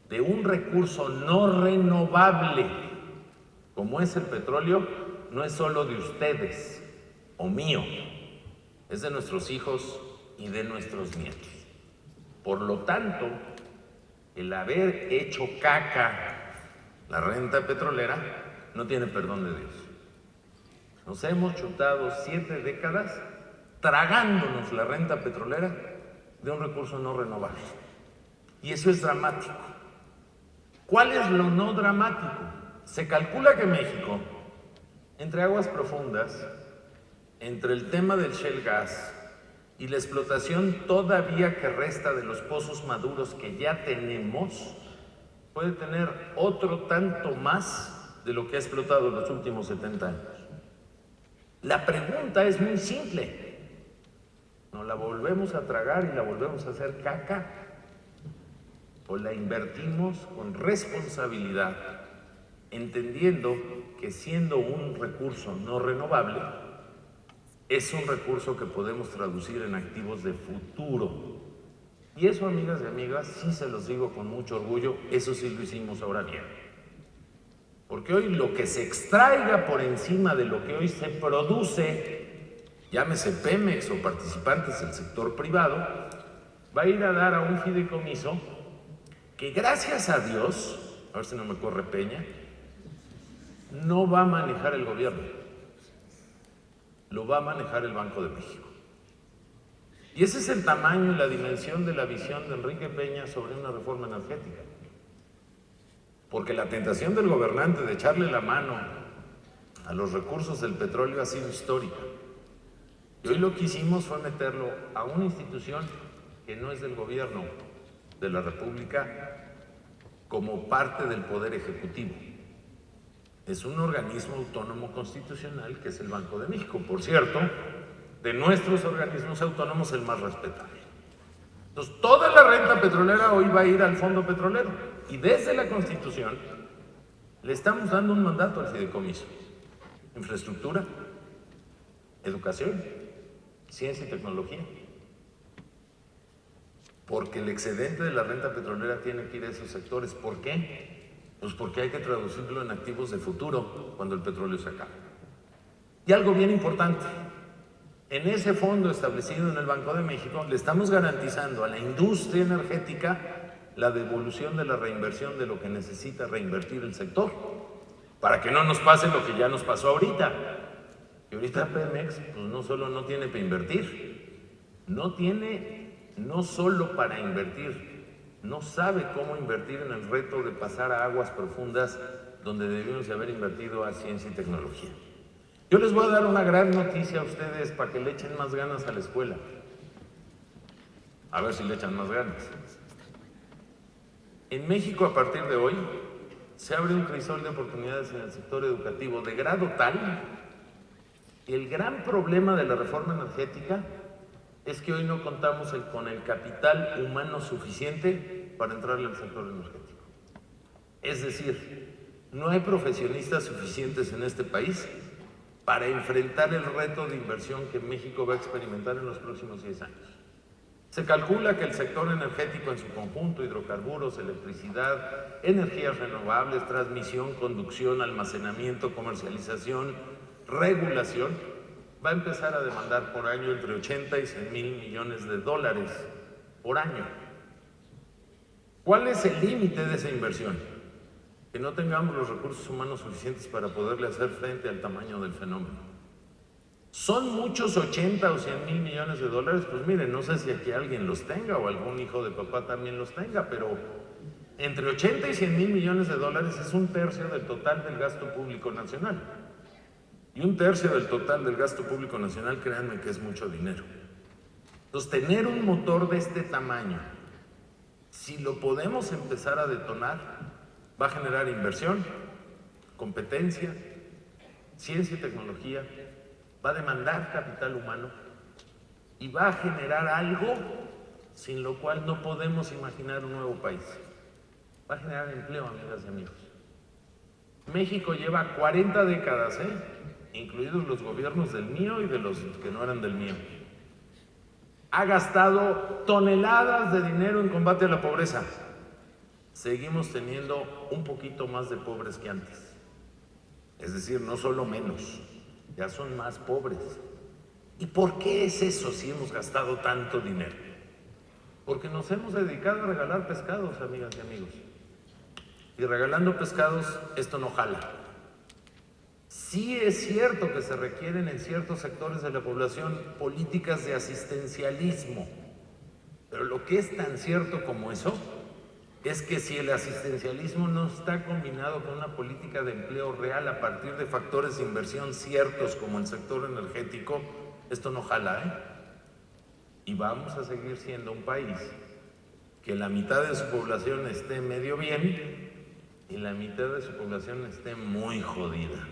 de un recurso no renovable, como es el petróleo, no es solo de ustedes o mío, es de nuestros hijos y de nuestros nietos. Por lo tanto, el haber hecho caca la renta petrolera no tiene perdón de Dios. Nos hemos chutado 7 décadas tragándonos la renta petrolera de un recurso no renovable. Y eso es dramático. ¿Cuál es lo no dramático? Se calcula que México, entre aguas profundas, entre el tema del shale gas y la explotación todavía que resta de los pozos maduros que ya tenemos, puede tener otro tanto más de lo que ha explotado en los últimos 70 años. La pregunta es muy simple. ¿Nos la volvemos a tragar y la volvemos a hacer caca? ¿O la invertimos con responsabilidad, entendiendo que siendo un recurso no renovable, es un recurso que podemos traducir en activos de futuro? Y eso, amigas y amigas, sí se los digo con mucho orgullo, eso sí lo hicimos ahora bien. Porque hoy lo que se extraiga por encima de lo que hoy se produce, llámese Pemex o participantes del sector privado, va a ir a dar a un fideicomiso que, gracias a Dios, a ver si no me corre Peña, no va a manejar el gobierno, lo va a manejar el Banco de México. Y ese es el tamaño y la dimensión de la visión de Enrique Peña sobre una reforma energética. Porque la tentación del gobernante de echarle la mano a los recursos del petróleo ha sido histórica. Y hoy lo que hicimos fue meterlo a una institución que no es del gobierno de la República como parte del Poder Ejecutivo. es un organismo autónomo constitucional que es el Banco de México. Por cierto, de nuestros organismos autónomos el más respetable. Entonces, toda la renta petrolera hoy va a ir al fondo petrolero y desde la Constitución le estamos dando un mandato al fideicomiso. Infraestructura, educación, ciencia y tecnología. Porque el excedente de la renta petrolera tiene que ir a esos sectores. ¿Por qué? Pues porque hay que traducirlo en activos de futuro cuando el petróleo se acabe. Y algo bien importante, en ese fondo establecido en el Banco de México le estamos garantizando a la industria energética la devolución de la reinversión de lo que necesita reinvertir el sector, para que no nos pase lo que ya nos pasó ahorita. Y ahorita Pemex pues no solo no tiene para invertir, no solo para invertir, no sabe cómo invertir en el reto de pasar a aguas profundas donde debimos de haber invertido a ciencia y tecnología. Yo les voy a dar una gran noticia a ustedes para que le echen más ganas a la escuela. A ver si le echan más ganas. En México, a partir de hoy, se abre un crisol de oportunidades en el sector educativo de grado tal que el gran problema de la reforma energética es que hoy no contamos con el capital humano suficiente para entrarle al sector energético. Es decir, no hay profesionistas suficientes en este país para enfrentar el reto de inversión que México va a experimentar en los próximos 10 años. Se calcula que el sector energético en su conjunto, hidrocarburos, electricidad, energías renovables, transmisión, conducción, almacenamiento, comercialización, regulación, va a empezar a demandar por año entre 80 y 100 mil millones de dólares por año. ¿Cuál es el límite de esa inversión? Que no tengamos los recursos humanos suficientes para poderle hacer frente al tamaño del fenómeno. ¿Son muchos 80 o 100 mil millones de dólares? Pues miren, no sé si aquí alguien los tenga o algún hijo de papá también los tenga, pero entre 80 y 100 mil millones de dólares es un tercio del total del gasto público nacional. Y un tercio del total del gasto público nacional, créanme que es mucho dinero. Entonces, tener un motor de este tamaño, si lo podemos empezar a detonar, va a generar inversión, competencia, ciencia y tecnología, va a demandar capital humano y va a generar algo sin lo cual no podemos imaginar un nuevo país. Va a generar empleo, amigas y amigos. México lleva 40 décadas, incluidos los gobiernos del mío y de los que no eran del mío. Ha gastado toneladas de dinero en combate a la pobreza. Seguimos teniendo un poquito más de pobres que antes. Es decir, no solo menos, ya son más pobres. ¿Y por qué es eso si hemos gastado tanto dinero? Porque nos hemos dedicado a regalar pescados, amigas y amigos. Y regalando pescados, esto no jala. Sí es cierto que se requieren en ciertos sectores de la población políticas de asistencialismo, pero lo que es tan cierto como eso es que si el asistencialismo no está combinado con una política de empleo real a partir de factores de inversión ciertos como el sector energético, esto no jala, Y vamos a seguir siendo un país que la mitad de su población esté medio bien y la mitad de su población esté muy jodida,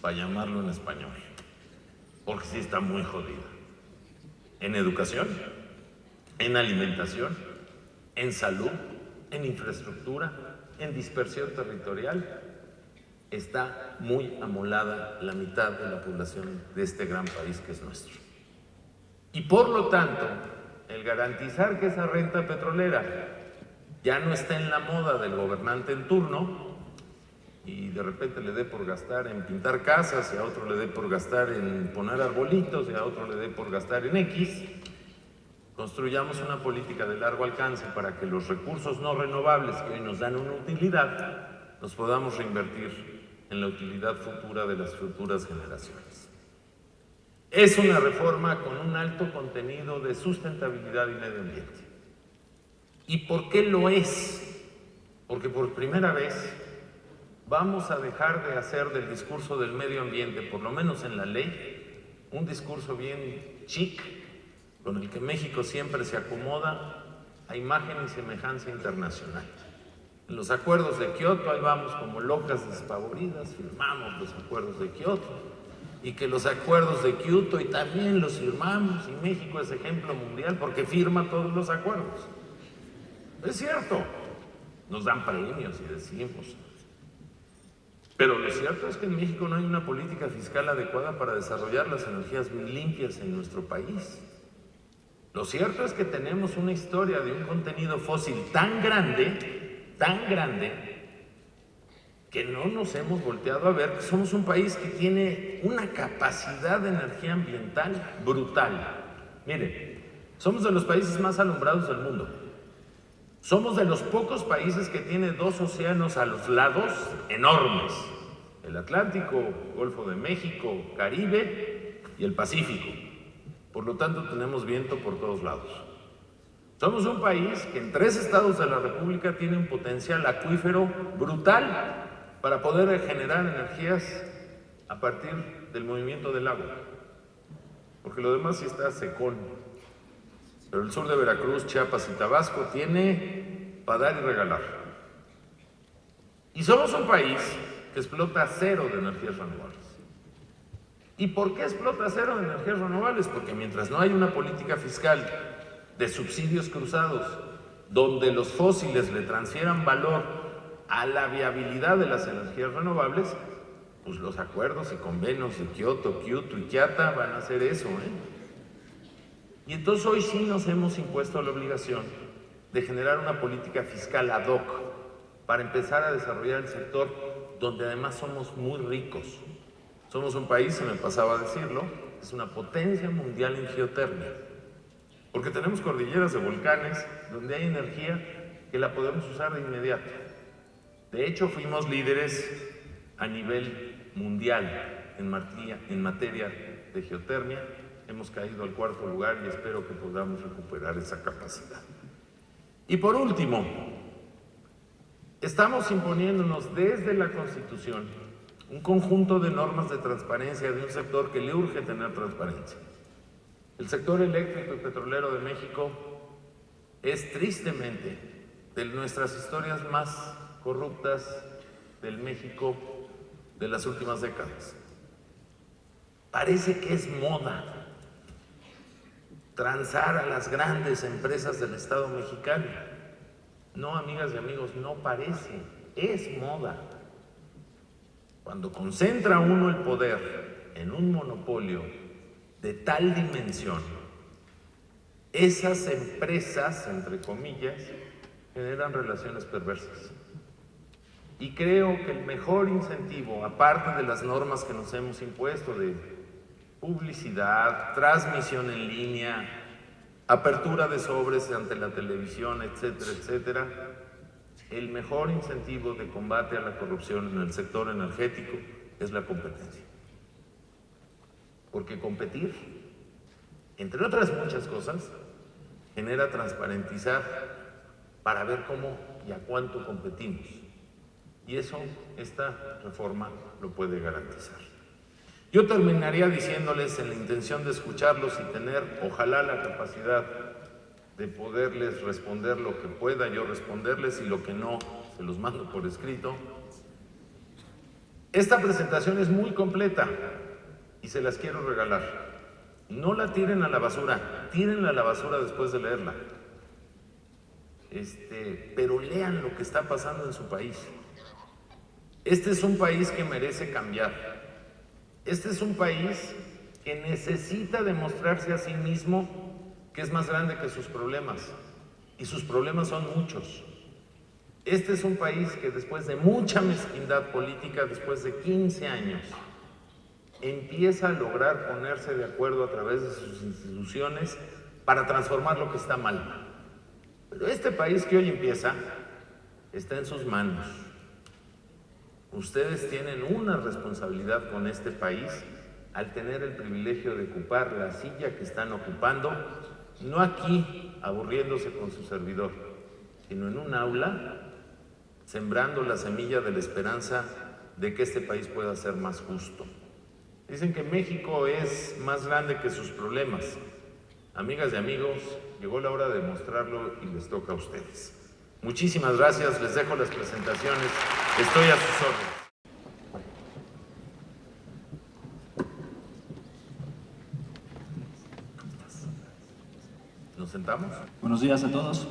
para llamarlo en español, porque sí está muy jodida. En educación, en alimentación, en salud, en infraestructura, en dispersión territorial, está muy amolada la mitad de la población de este gran país que es nuestro. Y por lo tanto, el garantizar que esa renta petrolera ya no está en la moda del gobernante en turno y de repente le dé por gastar en pintar casas y a otro le dé por gastar en poner arbolitos y a otro le dé por gastar en X, construyamos una política de largo alcance para que los recursos no renovables que hoy nos dan una utilidad, los podamos reinvertir en la utilidad futura de las futuras generaciones. Es una reforma con un alto contenido de sustentabilidad y medio ambiente. ¿Y por qué lo es? Porque por primera vez vamos a dejar de hacer del discurso del medio ambiente, por lo menos en la ley, un discurso bien chic, con el que México siempre se acomoda a imagen y semejanza internacional. En los acuerdos de Kioto, ahí vamos como locas despavoridas, firmamos los acuerdos de Kioto, y que los acuerdos de Kioto y también los firmamos, y México es ejemplo mundial porque firma todos los acuerdos. Es cierto, nos dan premios y decimos, pero lo cierto es que en México no hay una política fiscal adecuada para desarrollar las energías limpias en nuestro país. Lo cierto es que tenemos una historia de un contenido fósil tan grande, que no nos hemos volteado a ver que somos un país que tiene una capacidad de energía ambiental brutal. Miren, somos de los países más alumbrados del mundo. Somos de los pocos países que tiene 2 océanos a los lados enormes: el Atlántico, Golfo de México, Caribe y el Pacífico. Por lo tanto, tenemos viento por todos lados. Somos un país que en 3 estados de la República tiene un potencial acuífero brutal para poder generar energías a partir del movimiento del agua, porque lo demás sí está secón. Pero el sur de Veracruz, Chiapas y Tabasco tiene para dar y regalar. Y somos un país que explota 0 de energías renovables. ¿Y por qué explota 0 de energías renovables? Porque mientras no hay una política fiscal de subsidios cruzados donde los fósiles le transfieran valor a la viabilidad de las energías renovables, pues los acuerdos y convenios de Kioto, Kyoto y Kiata van a hacer eso, Y entonces hoy sí nos hemos impuesto la obligación de generar una política fiscal ad hoc para empezar a desarrollar el sector donde además somos muy ricos. Somos un país, se me pasaba a decirlo, es una potencia mundial en geotermia, porque tenemos cordilleras de volcanes donde hay energía que la podemos usar de inmediato. De hecho, fuimos líderes a nivel mundial en materia de geotermia. Hemos caído al 4º lugar y espero que podamos recuperar esa capacidad. Y por último, estamos imponiéndonos desde la Constitución un conjunto de normas de transparencia de un sector que le urge tener transparencia. El sector eléctrico y petrolero de México es tristemente de nuestras historias más corruptas del México de las últimas décadas. Parece que es moda transar a las grandes empresas del Estado mexicano. No, amigas y amigos, no parece, es moda. Cuando concentra uno el poder en un monopolio de tal dimensión, esas empresas, entre comillas, generan relaciones perversas. Y creo que el mejor incentivo, aparte de las normas que nos hemos impuesto de publicidad, transmisión en línea, apertura de sobres ante la televisión, etcétera, etcétera, el mejor incentivo de combate a la corrupción en el sector energético es la competencia. Porque competir, entre otras muchas cosas, genera transparentizar para ver cómo y a cuánto competimos. Y eso, esta reforma lo puede garantizar. Yo terminaría diciéndoles, en la intención de escucharlos y tener, ojalá, la capacidad de poderles responder lo que pueda yo responderles, y lo que no, se los mando por escrito. Esta presentación es muy completa y se las quiero regalar. No la tiren a la basura, tírenla a la basura después de leerla. Pero lean lo que está pasando en su país. Este es un país que merece cambiar. Este es un país que necesita demostrarse a sí mismo que es más grande que sus problemas, y sus problemas son muchos. Este es un país que después de mucha mezquindad política, después de 15 años, empieza a lograr ponerse de acuerdo a través de sus instituciones para transformar lo que está mal. Pero este país que hoy empieza está en sus manos. Ustedes tienen una responsabilidad con este país al tener el privilegio de ocupar la silla que están ocupando, no aquí aburriéndose con su servidor, sino en un aula, sembrando la semilla de la esperanza de que este país pueda ser más justo. Dicen que México es más grande que sus problemas. Amigas y amigos, llegó la hora de mostrarlo y les toca a ustedes. Muchísimas gracias, les dejo las presentaciones, estoy a sus órdenes. ¿Nos sentamos? Buenos días a todos.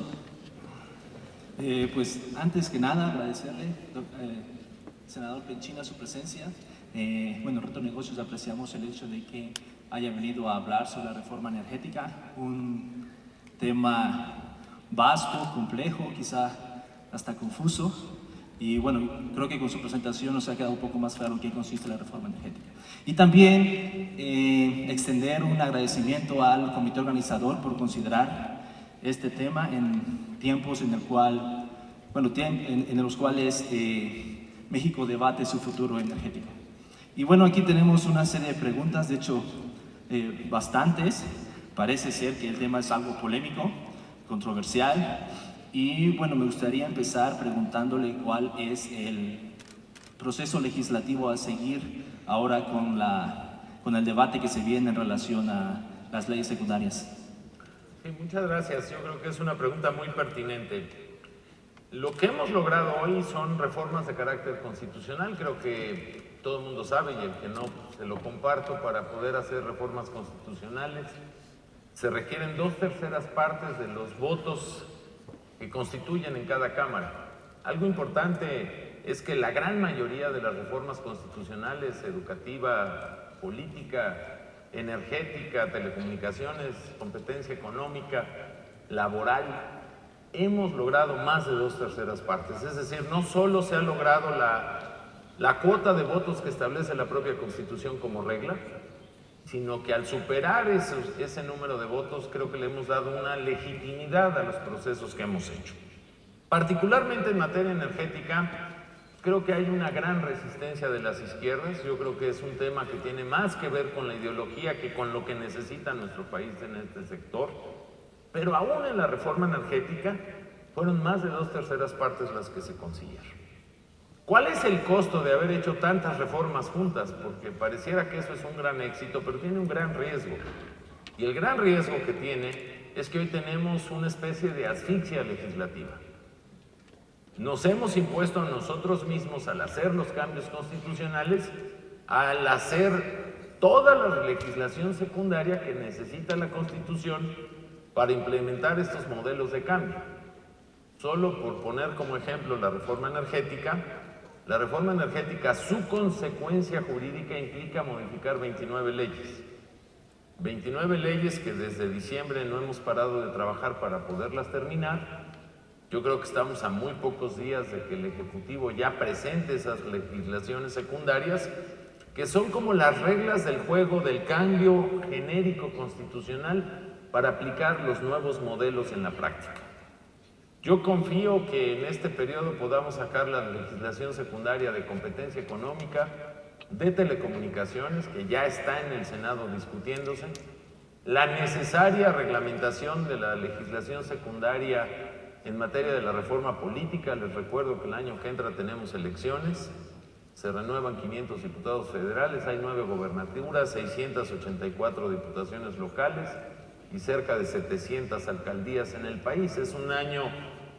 Pues antes que nada agradecerle, senador Penchina, su presencia. Reto Negocios apreciamos el hecho de que haya venido a hablar sobre la reforma energética, un tema vasto, complejo, quizá hasta confuso. Y bueno, creo que con su presentación nos ha quedado un poco más claro en qué consiste la reforma energética. Y también extender un agradecimiento al comité organizador por considerar este tema en tiempos en los cuales México debate su futuro energético. Y bueno, aquí tenemos una serie de preguntas, de hecho bastantes. Parece ser que el tema es algo polémico, controversial. Y bueno, me gustaría empezar preguntándole cuál es el proceso legislativo a seguir ahora con el debate que se viene en relación a las leyes secundarias. Sí, muchas gracias. Yo creo que es una pregunta muy pertinente. Lo que hemos logrado hoy son reformas de carácter constitucional. Creo que todo el mundo sabe, y el que no, se lo comparto. Para poder hacer reformas constitucionales se requieren 2/3 partes de los votos que constituyen en cada Cámara. Algo importante es que la gran mayoría de las reformas constitucionales, educativa, política, energética, telecomunicaciones, competencia económica, laboral, hemos logrado más de 2/3 partes. Es decir, no solo se ha logrado la cuota de votos que establece la propia Constitución como regla, sino que al superar ese número de votos, creo que le hemos dado una legitimidad a los procesos que hemos hecho. Particularmente en materia energética, creo que hay una gran resistencia de las izquierdas. Yo creo que es un tema que tiene más que ver con la ideología que con lo que necesita nuestro país en este sector. Pero aún en la reforma energética, fueron más de 2/3 partes las que se consiguieron. ¿Cuál es el costo de haber hecho tantas reformas juntas? Porque pareciera que eso es un gran éxito, pero tiene un gran riesgo. Y el gran riesgo que tiene es que hoy tenemos una especie de asfixia legislativa. Nos hemos impuesto a nosotros mismos, al hacer los cambios constitucionales, al hacer toda la legislación secundaria que necesita la Constitución para implementar estos modelos de cambio. Solo por poner como ejemplo la reforma energética, su consecuencia jurídica implica modificar 29 leyes. 29 leyes que desde diciembre no hemos parado de trabajar para poderlas terminar. Yo creo que estamos a muy pocos días de que el Ejecutivo ya presente esas legislaciones secundarias, que son como las reglas del juego del cambio genérico constitucional para aplicar los nuevos modelos en la práctica. Yo confío que en este periodo podamos sacar la legislación secundaria de competencia económica, de telecomunicaciones, que ya está en el Senado discutiéndose, la necesaria reglamentación de la legislación secundaria en materia de la reforma política. Les recuerdo que el año que entra tenemos elecciones, se renuevan 500 diputados federales, hay 9 gobernaturas, 684 diputaciones locales y cerca de 700 alcaldías en el país. Es un año,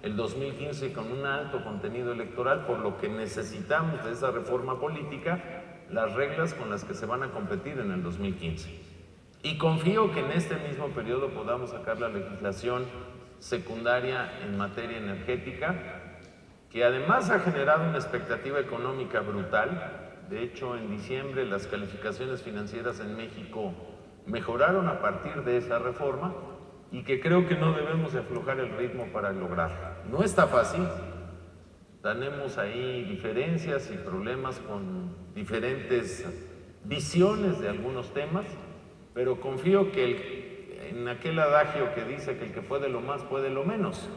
el 2015, con un alto contenido electoral, por lo que necesitamos de esa reforma política las reglas con las que se van a competir en el 2015. Y confío que en este mismo periodo podamos sacar la legislación secundaria en materia energética, que además ha generado una expectativa económica brutal. De hecho, en diciembre las calificaciones financieras en México mejoraron a partir de esa reforma, y que creo que no debemos de aflojar el ritmo para lograrla. No está fácil, tenemos ahí diferencias y problemas con diferentes visiones de algunos temas, pero confío que en aquel adagio que dice que el que puede lo más puede lo menos,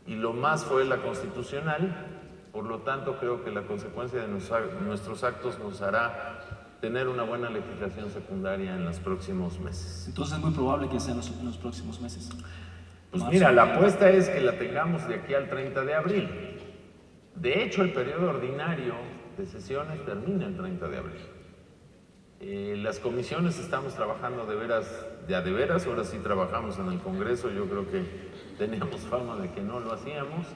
y lo más fue la constitucional. Por lo tanto, creo que la consecuencia de nuestros actos nos hará tener una buena legislación secundaria en los próximos meses. Entonces es muy probable que sea en los próximos meses. Pues mira, la apuesta es que la tengamos de aquí al 30 de abril. De hecho, el periodo ordinario de sesiones termina el 30 de abril. Las comisiones estamos trabajando de veras, ahora sí trabajamos en el Congreso. Yo creo que teníamos fama de que no lo hacíamos,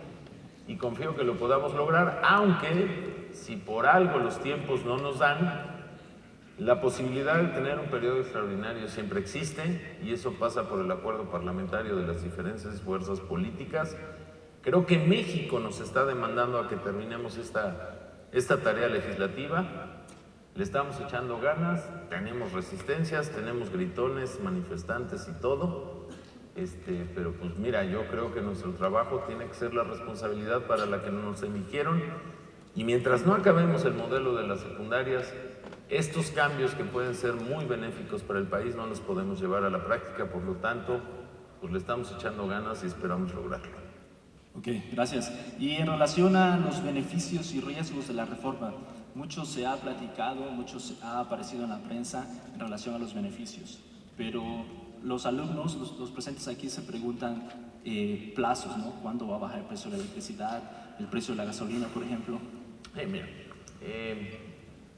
y confío que lo podamos lograr, aunque si por algo los tiempos no nos dan, la posibilidad de tener un periodo extraordinario siempre existe y eso pasa por el acuerdo parlamentario de las diferentes fuerzas políticas. Creo que México nos está demandando a que terminemos esta tarea legislativa. Le estamos echando ganas, tenemos resistencias, tenemos gritones, manifestantes y todo. Pero pues mira, yo creo que nuestro trabajo tiene que ser la responsabilidad para la que nos eligieron y mientras no acabemos el modelo de las secundarias, estos cambios que pueden ser muy benéficos para el país no los podemos llevar a la práctica, por lo tanto, pues le estamos echando ganas y esperamos lograrlo. Ok, gracias. Y en relación a los beneficios y riesgos de la reforma, mucho se ha platicado, mucho ha aparecido en la prensa en relación a los beneficios, pero los alumnos, los presentes aquí se preguntan plazos, ¿no? ¿Cuándo va a bajar el precio de la electricidad, el precio de la gasolina, por ejemplo? Mira,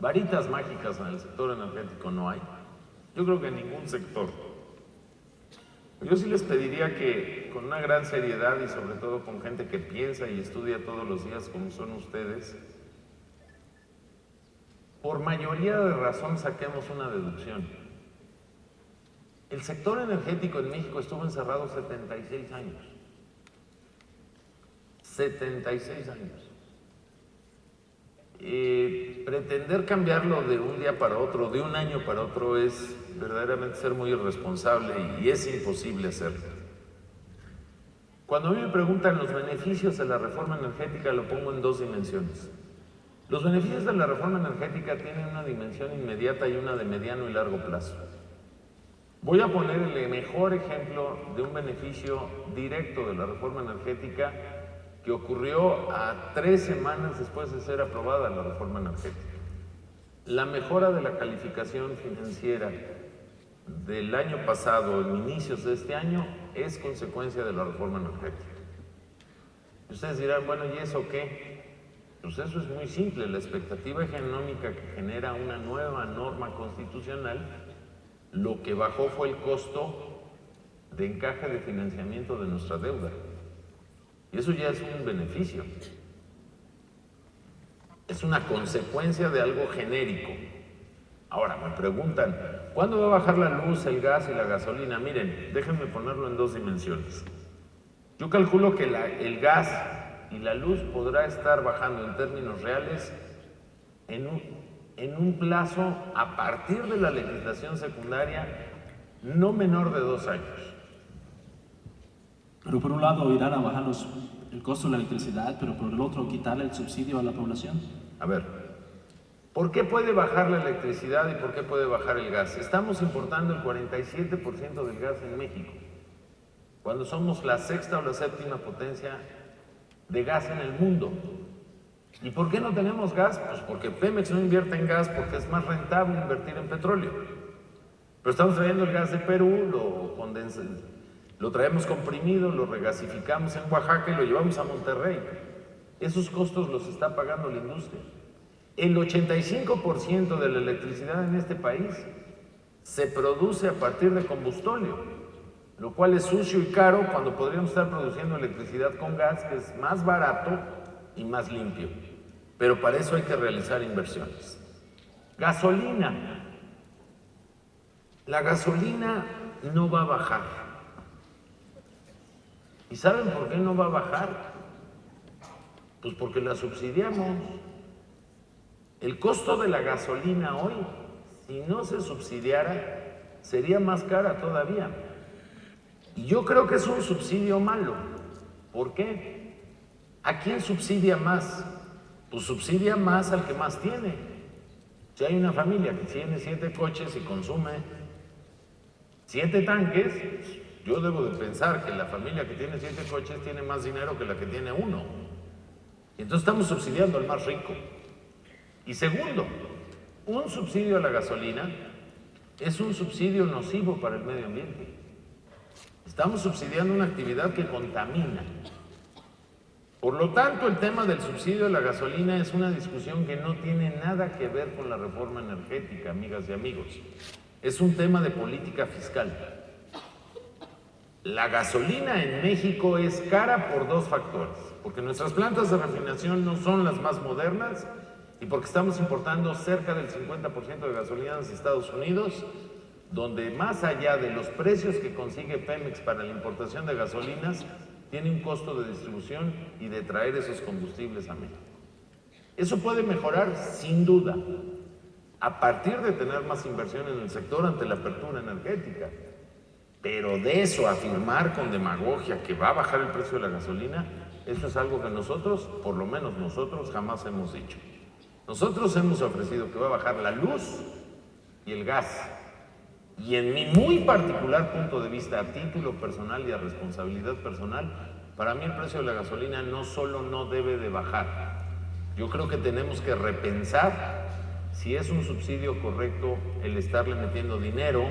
varitas mágicas en el sector energético no hay. Yo creo que en ningún sector. Yo sí les pediría que con una gran seriedad y sobre todo con gente que piensa y estudia todos los días como son ustedes, por mayoría de razón saquemos una deducción. El sector energético en México estuvo encerrado 76 años. 76 años. Pretender cambiarlo de un día para otro, de un año para otro, es verdaderamente ser muy irresponsable y es imposible hacerlo. Cuando a mí me preguntan los beneficios de la reforma energética, lo pongo en dos dimensiones. Los beneficios de la reforma energética tienen una dimensión inmediata y una de mediano y largo plazo. Voy a poner el mejor ejemplo de un beneficio directo de la reforma energética que ocurrió a 3 semanas después de ser aprobada la reforma energética. La mejora de la calificación financiera del año pasado, en inicios de este año, es consecuencia de la reforma energética. Ustedes dirán, bueno, ¿y eso qué? Pues eso es muy simple, la expectativa económica que genera una nueva norma constitucional, lo que bajó fue el costo de encaje de financiamiento de nuestra deuda. Y eso ya es un beneficio. Es una consecuencia de algo genérico. Ahora, me preguntan, ¿cuándo va a bajar la luz, el gas y la gasolina? Miren, déjenme ponerlo en dos dimensiones. Yo calculo que el gas y la luz podrá estar bajando en términos reales en un plazo a partir de la legislación secundaria no menor de 2 años. Pero por un lado irán a bajar el costo de la electricidad, pero por el otro quitarle el subsidio a la población. A ver, ¿por qué puede bajar la electricidad y por qué puede bajar el gas? Estamos importando el 47% del gas en México, cuando somos la 6ª o la 7ª potencia de gas en el mundo. ¿Y por qué no tenemos gas? Pues porque Pemex no invierte en gas porque es más rentable invertir en petróleo. Pero estamos trayendo el gas de Perú, lo traemos comprimido, lo regasificamos en Oaxaca y lo llevamos a Monterrey. Esos costos los está pagando la industria. El 85% de la electricidad en este país se produce a partir de combustóleo, lo cual es sucio y caro cuando podríamos estar produciendo electricidad con gas, que es más barato y más limpio. Pero para eso hay que realizar inversiones. Gasolina. La gasolina no va a bajar. ¿Y saben por qué no va a bajar? Pues porque la subsidiamos. El costo de la gasolina hoy, si no se subsidiara, sería más cara todavía. Y yo creo que es un subsidio malo. ¿Por qué? ¿A quién subsidia más? Pues subsidia más al que más tiene. Si hay una familia que tiene 7 coches y consume 7 tanques, yo debo de pensar que la familia que tiene 7 coches tiene más dinero que la que tiene uno. Y entonces estamos subsidiando al más rico. Y segundo, un subsidio a la gasolina es un subsidio nocivo para el medio ambiente. Estamos subsidiando una actividad que contamina. Por lo tanto, el tema del subsidio a la gasolina es una discusión que no tiene nada que ver con la reforma energética, amigas y amigos. Es un tema de política fiscal. La gasolina en México es cara por 2 factores. porque nuestras plantas de refinación no son las más modernas y porque estamos importando cerca del 50% de gasolina de Estados Unidos, donde más allá de los precios que consigue Pemex para la importación de gasolinas, tiene un costo de distribución y de traer esos combustibles a México. Eso puede mejorar sin duda, a partir de tener más inversión en el sector ante la apertura energética. Pero de eso a afirmar con demagogia que va a bajar el precio de la gasolina, eso es algo que nosotros, por lo menos nosotros, jamás hemos dicho. Nosotros hemos ofrecido que va a bajar la luz y el gas. Y en mi muy particular punto de vista, a título personal y a responsabilidad personal, para mí el precio de la gasolina no solo no debe de bajar. Yo creo que tenemos que repensar si es un subsidio correcto el estarle metiendo dinero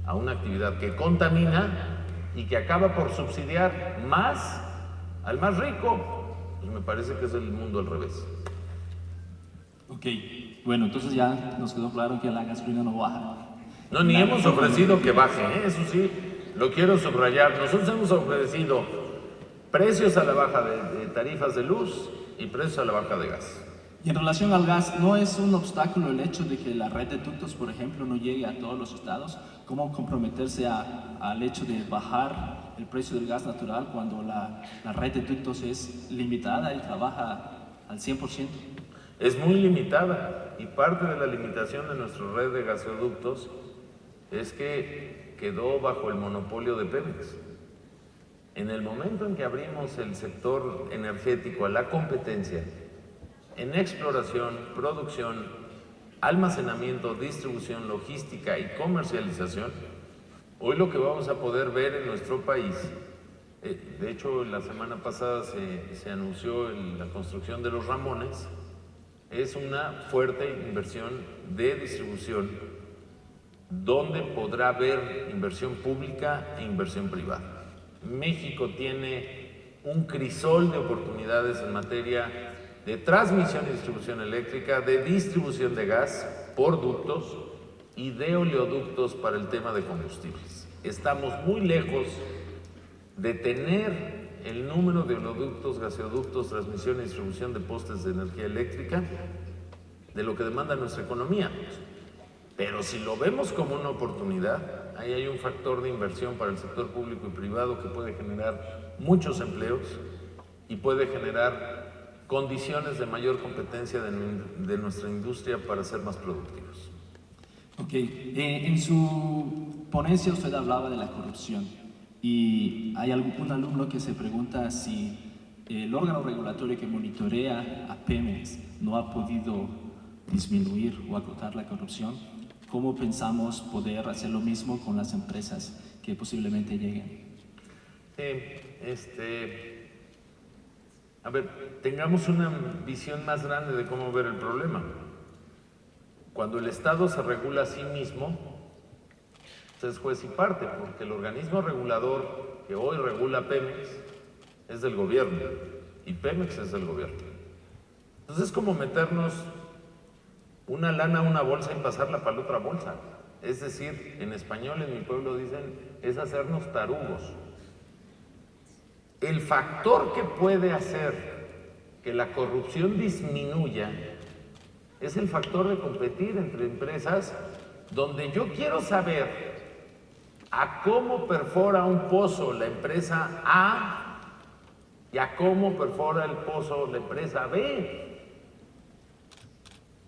a una actividad que contamina y que acaba por subsidiar más al más rico. Pues me parece que es el mundo al revés. Ok, bueno, entonces ya nos quedó claro que la gasolina no baja. No, ni hemos ofrecido que baje, eso sí, lo quiero subrayar. Nosotros hemos ofrecido precios a la baja de tarifas de luz y precios a la baja de gas. Y en relación al gas, ¿no es un obstáculo el hecho de que la red de ductos, por ejemplo, no llegue a todos los estados? ¿Cómo comprometerse al hecho de bajar el precio del gas natural cuando la red de ductos es limitada y trabaja al 100%? Es muy limitada y parte de la limitación de nuestra red de gasoductos es que quedó bajo el monopolio de Pemex. En el momento en que abrimos el sector energético a la competencia, en exploración, producción, almacenamiento, distribución, logística y comercialización, hoy lo que vamos a poder ver en nuestro país, de hecho la semana pasada se anunció la construcción de los Ramones, es una fuerte inversión de distribución donde podrá haber inversión pública e inversión privada. México tiene un crisol de oportunidades en materia de transmisión y distribución eléctrica, de distribución de gas por ductos y de oleoductos para el tema de combustibles. Estamos muy lejos de tener el número de oleoductos, gaseoductos, transmisión y distribución de postes de energía eléctrica de lo que demanda nuestra economía. Pero si lo vemos como una oportunidad, ahí hay un factor de inversión para el sector público y privado que puede generar muchos empleos y puede generar condiciones de mayor competencia de nuestra industria para ser más productivos. Ok, en su ponencia usted hablaba de la corrupción y hay algún alumno que se pregunta si el órgano regulatorio que monitorea a Pemex no ha podido disminuir o acotar la corrupción. ¿Cómo pensamos poder hacer lo mismo con las empresas que posiblemente lleguen? A ver, tengamos una visión más grande de cómo ver el problema. Cuando el Estado se regula a sí mismo, es juez y parte, porque el organismo regulador que hoy regula Pemex es del gobierno y Pemex es del gobierno. Entonces es como meternos una lana a una bolsa y pasarla para la otra bolsa. Es decir, en español, en mi pueblo dicen, es hacernos tarugos. El factor que puede hacer que la corrupción disminuya es el factor de competir entre empresas donde yo quiero saber a cómo perfora un pozo la empresa A y a cómo perfora el pozo la empresa B.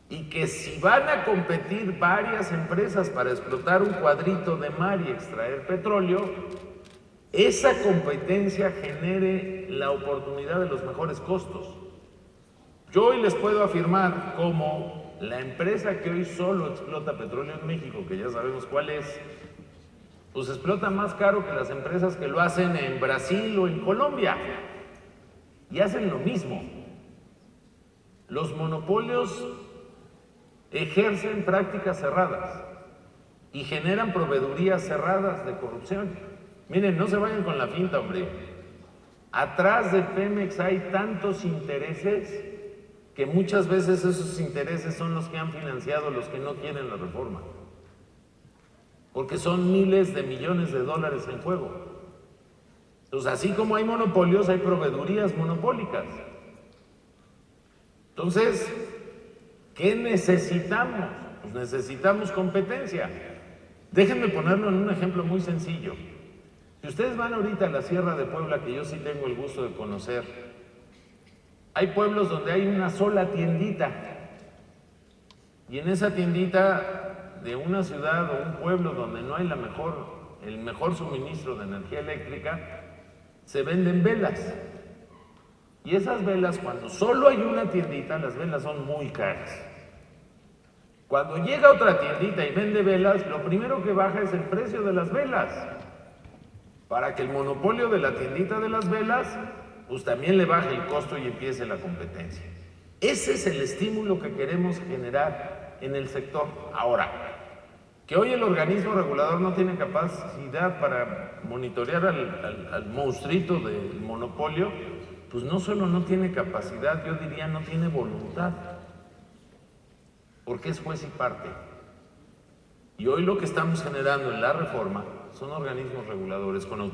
Y que si van a competir varias empresas para explotar un cuadrito de mar y extraer petróleo, esa competencia genere la oportunidad de los mejores costos. Yo hoy les puedo afirmar como la empresa que hoy solo explota petróleo en México, que ya sabemos cuál es, pues explota más caro que las empresas que lo hacen en Brasil o en Colombia. Y hacen lo mismo. Los monopolios ejercen prácticas cerradas y generan proveedurías cerradas de corrupción. Miren, no se vayan con la finta, hombre. Atrás de Pemex hay tantos intereses que muchas veces esos intereses son los que han financiado los que no quieren la reforma. Porque son miles de millones de dólares en juego. Entonces, así como hay monopolios, hay proveedurías monopólicas. Entonces, ¿qué necesitamos? Pues necesitamos competencia. Déjenme ponerlo en un ejemplo muy sencillo. Si ustedes van ahorita a la Sierra de Puebla, que yo sí tengo el gusto de conocer, hay pueblos donde hay una sola tiendita. Y en esa tiendita de una ciudad o un pueblo donde no hay el mejor suministro de energía eléctrica, se venden velas. Y esas velas, cuando solo hay una tiendita, las velas son muy caras. Cuando llega otra tiendita y vende velas, lo primero que baja es el precio de las velas, para que el monopolio de la tiendita de las velas, pues también le baje el costo y empiece la competencia. Ese es el estímulo que queremos generar en el sector. Ahora, que hoy el organismo regulador no tiene capacidad para monitorear al monstruito del monopolio, pues no solo no tiene capacidad, yo diría no tiene voluntad, porque es juez y parte. Y hoy lo que estamos generando en la reforma son organismos reguladores con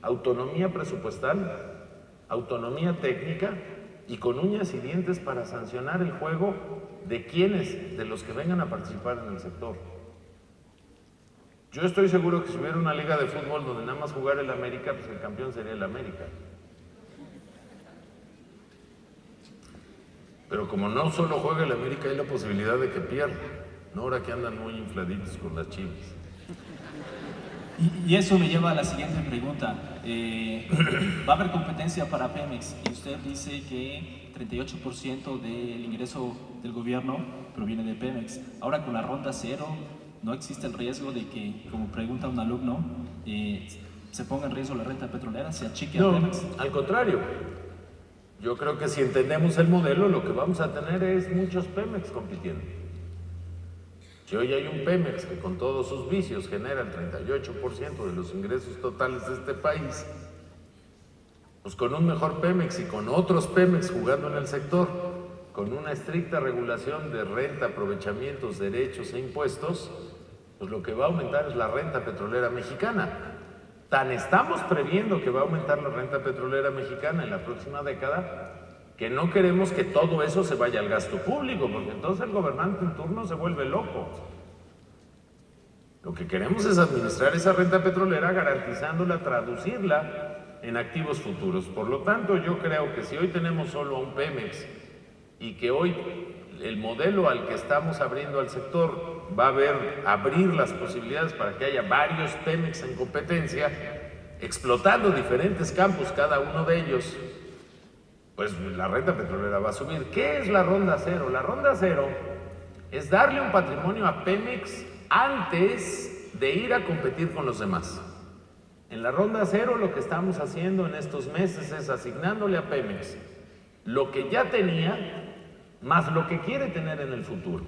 autonomía presupuestal, autonomía técnica y con uñas y dientes para sancionar el juego de quienes, de los que vengan a participar en el sector. Yo estoy seguro que si hubiera una liga de fútbol donde nada más jugara el América, pues el campeón sería el América. Pero como no solo juega el América, hay la posibilidad de que pierda, ¿no? Ahora que andan muy infladitos con las Chivas. Y eso me lleva a la siguiente pregunta. Va a haber competencia para Pemex y usted dice que 38% del ingreso del gobierno proviene de Pemex. Ahora con la ronda cero, ¿no existe el riesgo de que, como pregunta un alumno, se ponga en riesgo la renta petrolera, se achique a Pemex? Al contrario. Yo creo que si entendemos el modelo, lo que vamos a tener es muchos Pemex compitiendo. Si hoy hay un Pemex que con todos sus vicios genera el 38% de los ingresos totales de este país, pues con un mejor Pemex y con otros Pemex jugando en el sector, con una estricta regulación de renta, aprovechamientos, derechos e impuestos, pues lo que va a aumentar es la renta petrolera mexicana. Tan estamos previendo que va a aumentar la renta petrolera mexicana en la próxima década, que no queremos que todo eso se vaya al gasto público, porque entonces el gobernante en turno se vuelve loco. Lo que queremos es administrar esa renta petrolera garantizándola, traducirla en activos futuros. Por lo tanto, yo creo que si hoy tenemos solo un Pemex y que hoy el modelo al que estamos abriendo al sector va a abrir las posibilidades para que haya varios Pemex en competencia, explotando diferentes campos, cada uno de ellos, pues la renta petrolera va a subir. ¿Qué es la ronda cero? La ronda cero es darle un patrimonio a Pemex antes de ir a competir con los demás. En la ronda cero lo que estamos haciendo en estos meses es asignándole a Pemex lo que ya tenía, más lo que quiere tener en el futuro.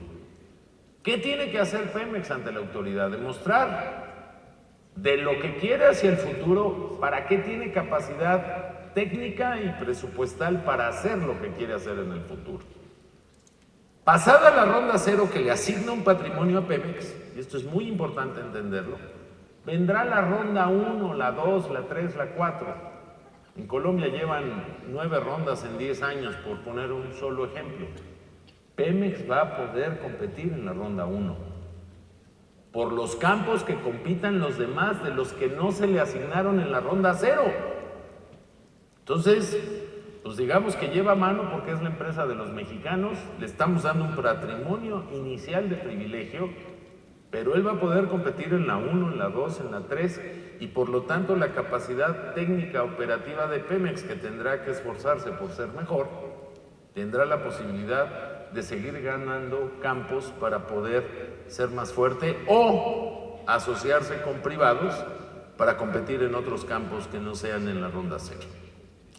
¿Qué tiene que hacer Pemex ante la autoridad? Demostrar de lo que quiere hacia el futuro, para qué tiene capacidad técnica y presupuestal para hacer lo que quiere hacer en el futuro. Pasada la ronda cero que le asigna un patrimonio a Pemex, y esto es muy importante entenderlo, vendrá la ronda 1, la 2, la 3, la 4. En Colombia llevan 9 rondas en 10 años, por poner un solo ejemplo. Pemex va a poder competir en la ronda 1 por los campos que compitan los demás de los que no se le asignaron en la ronda 0. Entonces, pues digamos que lleva mano porque es la empresa de los mexicanos, le estamos dando un patrimonio inicial de privilegio, pero él va a poder competir en la 1, en la 2, en la 3, y por lo tanto la capacidad técnica operativa de Pemex, que tendrá que esforzarse por ser mejor, tendrá la posibilidad de seguir ganando campos para poder ser más fuerte o asociarse con privados para competir en otros campos que no sean en la ronda 0.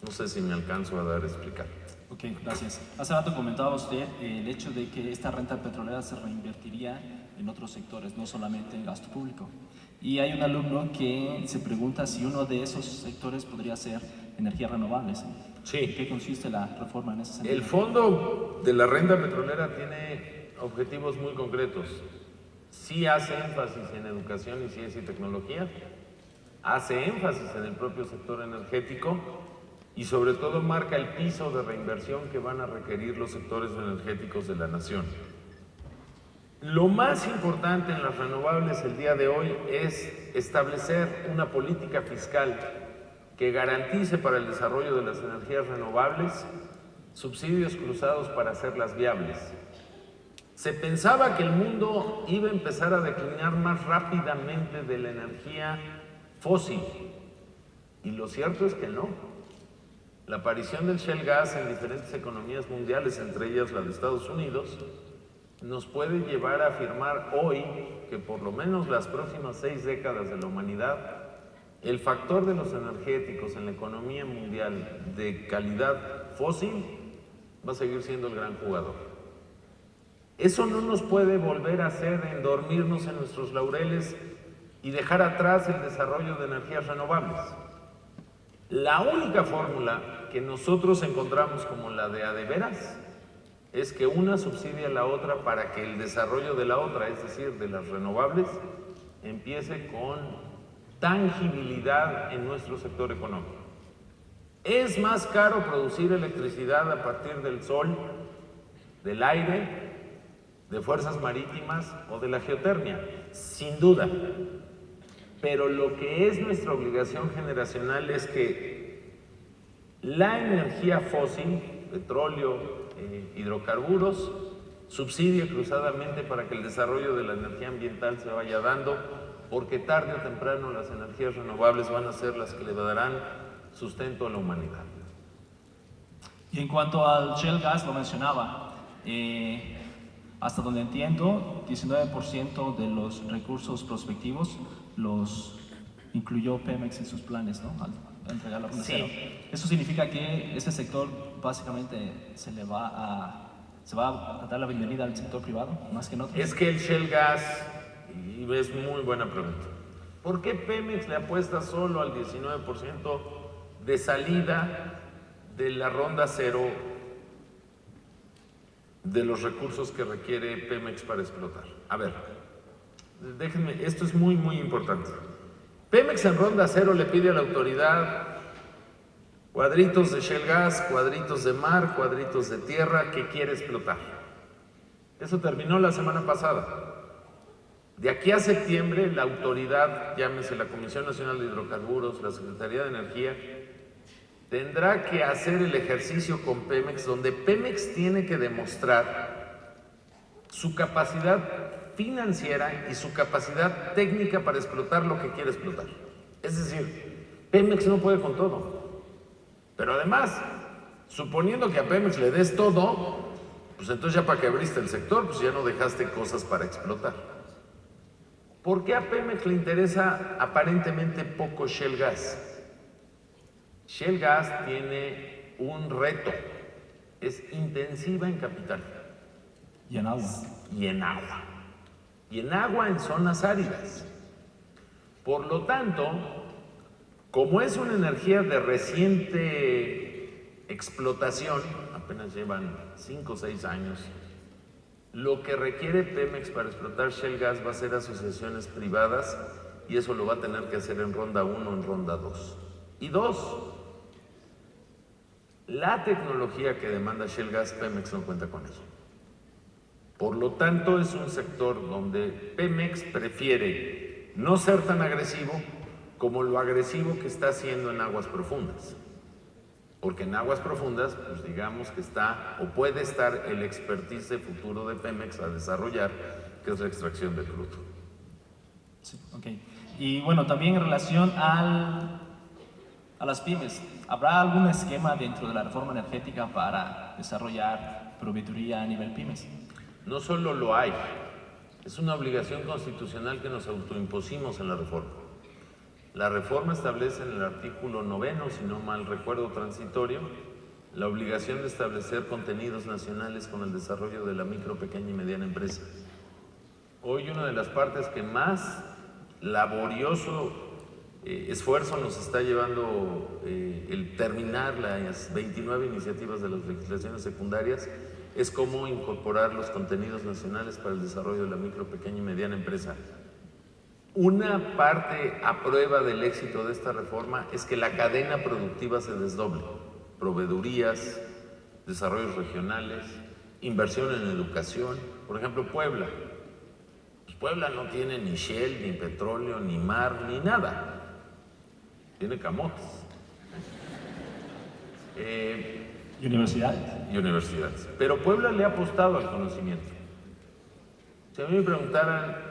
No sé si me alcanzo a dar a explicar. Ok, gracias. Hace rato comentaba usted el hecho de que esta renta petrolera se reinvertiría en otros sectores, no solamente en gasto público. Y hay un alumno que se pregunta si uno de esos sectores podría ser energías renovables. Sí. ¿En qué consiste la reforma en ese sentido? El fondo de la renta petrolera tiene objetivos muy concretos. Sí hace énfasis en educación y ciencia y tecnología, hace énfasis en el propio sector energético y sobre todo marca el piso de reinversión que van a requerir los sectores energéticos de la nación. Lo más importante en las renovables el día de hoy es establecer una política fiscal que garantice para el desarrollo de las energías renovables subsidios cruzados para hacerlas viables. Se pensaba que el mundo iba a empezar a declinar más rápidamente de la energía fósil y lo cierto es que no. La aparición del shale gas en diferentes economías mundiales, entre ellas la de Estados Unidos, nos puede llevar a afirmar hoy que por lo menos las próximas 6 décadas de la humanidad, el factor de los energéticos en la economía mundial de calidad fósil va a seguir siendo el gran jugador. Eso no nos puede volver a hacer en dormirnos en nuestros laureles y dejar atrás el desarrollo de energías renovables. La única fórmula que nosotros encontramos como la de a de veras es que una subsidie a la otra para que el desarrollo de la otra, es decir, de las renovables, empiece con tangibilidad en nuestro sector económico. Es más caro producir electricidad a partir del sol, del aire, de fuerzas marítimas o de la geotermia, sin duda. Pero lo que es nuestra obligación generacional es que la energía fósil, petróleo, hidrocarburos, subsidie cruzadamente para que el desarrollo de la energía ambiental se vaya dando, porque tarde o temprano las energías renovables van a ser las que le darán sustento a la humanidad. Y en cuanto al shale gas, lo mencionaba, hasta donde entiendo, 19% de los recursos prospectivos los incluyó Pemex en sus planes, ¿no? Al entregar la ronda cero. Eso significa que ese sector básicamente se va a dar la bienvenida al sector privado, más que en otros. Es que el shale gas, y es muy buena pregunta, ¿por qué Pemex le apuesta solo al 19% de salida de la ronda cero de los recursos que requiere Pemex para explotar? A ver, déjenme, esto es muy importante. Pemex en ronda cero le pide a la autoridad cuadritos de shale gas, cuadritos de mar, cuadritos de tierra que quiere explotar. Eso terminó la semana pasada. De aquí a septiembre, la autoridad, llámese la Comisión Nacional de Hidrocarburos, la Secretaría de Energía, tendrá que hacer el ejercicio con Pemex, donde Pemex tiene que demostrar su capacidad financiera y su capacidad técnica para explotar lo que quiere explotar. Es decir, Pemex no puede con todo. Pero además, suponiendo que a Pemex le des todo, pues entonces ya para que abriste el sector, pues ya no dejaste cosas para explotar. ¿Por qué a Pemex le interesa aparentemente poco shale gas? Shale gas tiene un reto, es intensiva en capital. Y en agua. Y en agua. Y en agua en zonas áridas. Por lo tanto, como es una energía de reciente explotación, apenas llevan 5 o 6 años, lo que requiere Pemex para explotar shale gas va a ser asociaciones privadas y eso lo va a tener que hacer en ronda 1 o en ronda 2. Y 2, la tecnología que demanda shale gas, Pemex no cuenta con ella. Por lo tanto, es un sector donde Pemex prefiere no ser tan agresivo como lo agresivo que está haciendo en aguas profundas. Porque en aguas profundas, pues digamos que está o puede estar el expertise de futuro de Pemex a desarrollar, que es la extracción de crudo. Sí, ok. Y bueno, también en relación a las pymes, ¿habrá algún esquema dentro de la reforma energética para desarrollar proveeduría a nivel pymes? No solo lo hay, es una obligación constitucional que nos autoimpusimos en la reforma. La reforma establece en el artículo 9, si no mal recuerdo transitorio, la obligación de establecer contenidos nacionales con el desarrollo de la micro, pequeña y mediana empresa. Hoy una de las partes que más laborioso esfuerzo nos está llevando el terminar las 29 iniciativas de las legislaciones secundarias es cómo incorporar los contenidos nacionales para el desarrollo de la micro, pequeña y mediana empresa. Una parte a prueba del éxito de esta reforma es que la cadena productiva se desdoble. Proveedurías, desarrollos regionales, inversión en educación. Por ejemplo, Puebla. Pues Puebla no tiene ni Shell, ni petróleo, ni mar, ni nada. Tiene camotes. ¿Y universidades? Y universidades. Pero Puebla le ha apostado al conocimiento. Si a mí me preguntaran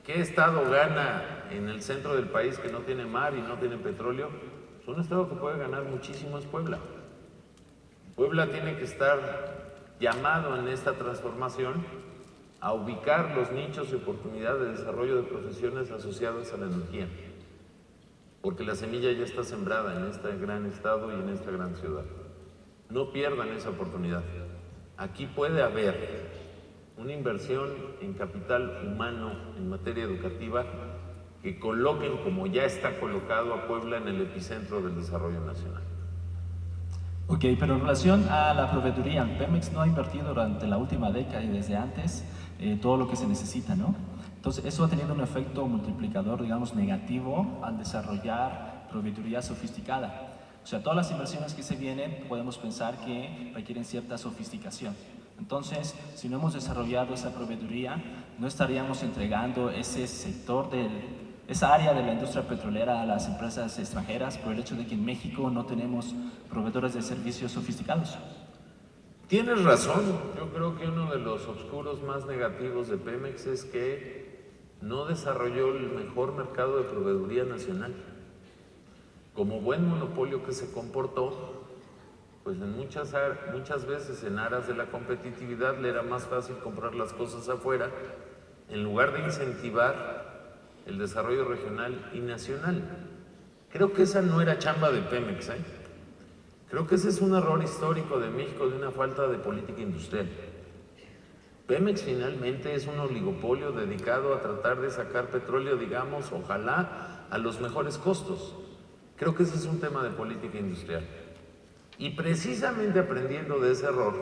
qué estado gana en el centro del país que no tiene mar y no tiene petróleo, pues un estado que puede ganar muchísimo es Puebla. Puebla tiene que estar llamado en esta transformación a ubicar los nichos y oportunidades de desarrollo de profesiones asociadas a la energía, porque la semilla ya está sembrada en este gran estado y en esta gran ciudad. No pierdan esa oportunidad. Aquí puede haber una inversión en capital humano en materia educativa que coloquen, como ya está colocado, a Puebla en el epicentro del desarrollo nacional. Ok, pero en relación a la proveeduría, Pemex no ha invertido durante la última década y desde antes todo lo que se necesita, ¿no? Entonces, eso ha tenido un efecto multiplicador, digamos, negativo al desarrollar proveeduría sofisticada. O sea, todas las inversiones que se vienen podemos pensar que requieren cierta sofisticación. Entonces, si no hemos desarrollado esa proveeduría, no estaríamos entregando ese sector esa área de la industria petrolera a las empresas extranjeras por el hecho de que en México no tenemos proveedores de servicios sofisticados. Tienes razón. Yo creo que uno de los oscuros más negativos de Pemex es que no desarrolló el mejor mercado de proveeduría nacional. Como buen monopolio que se comportó, pues en muchas veces en aras de la competitividad le era más fácil comprar las cosas afuera en lugar de incentivar el desarrollo regional y nacional. Creo que esa no era chamba de Pemex, ¿eh? Creo que ese es un error histórico de México, de una falta de política industrial. Pemex finalmente es un oligopolio dedicado a tratar de sacar petróleo, digamos, ojalá, a los mejores costos. Creo que ese es un tema de política industrial. Y precisamente aprendiendo de ese error,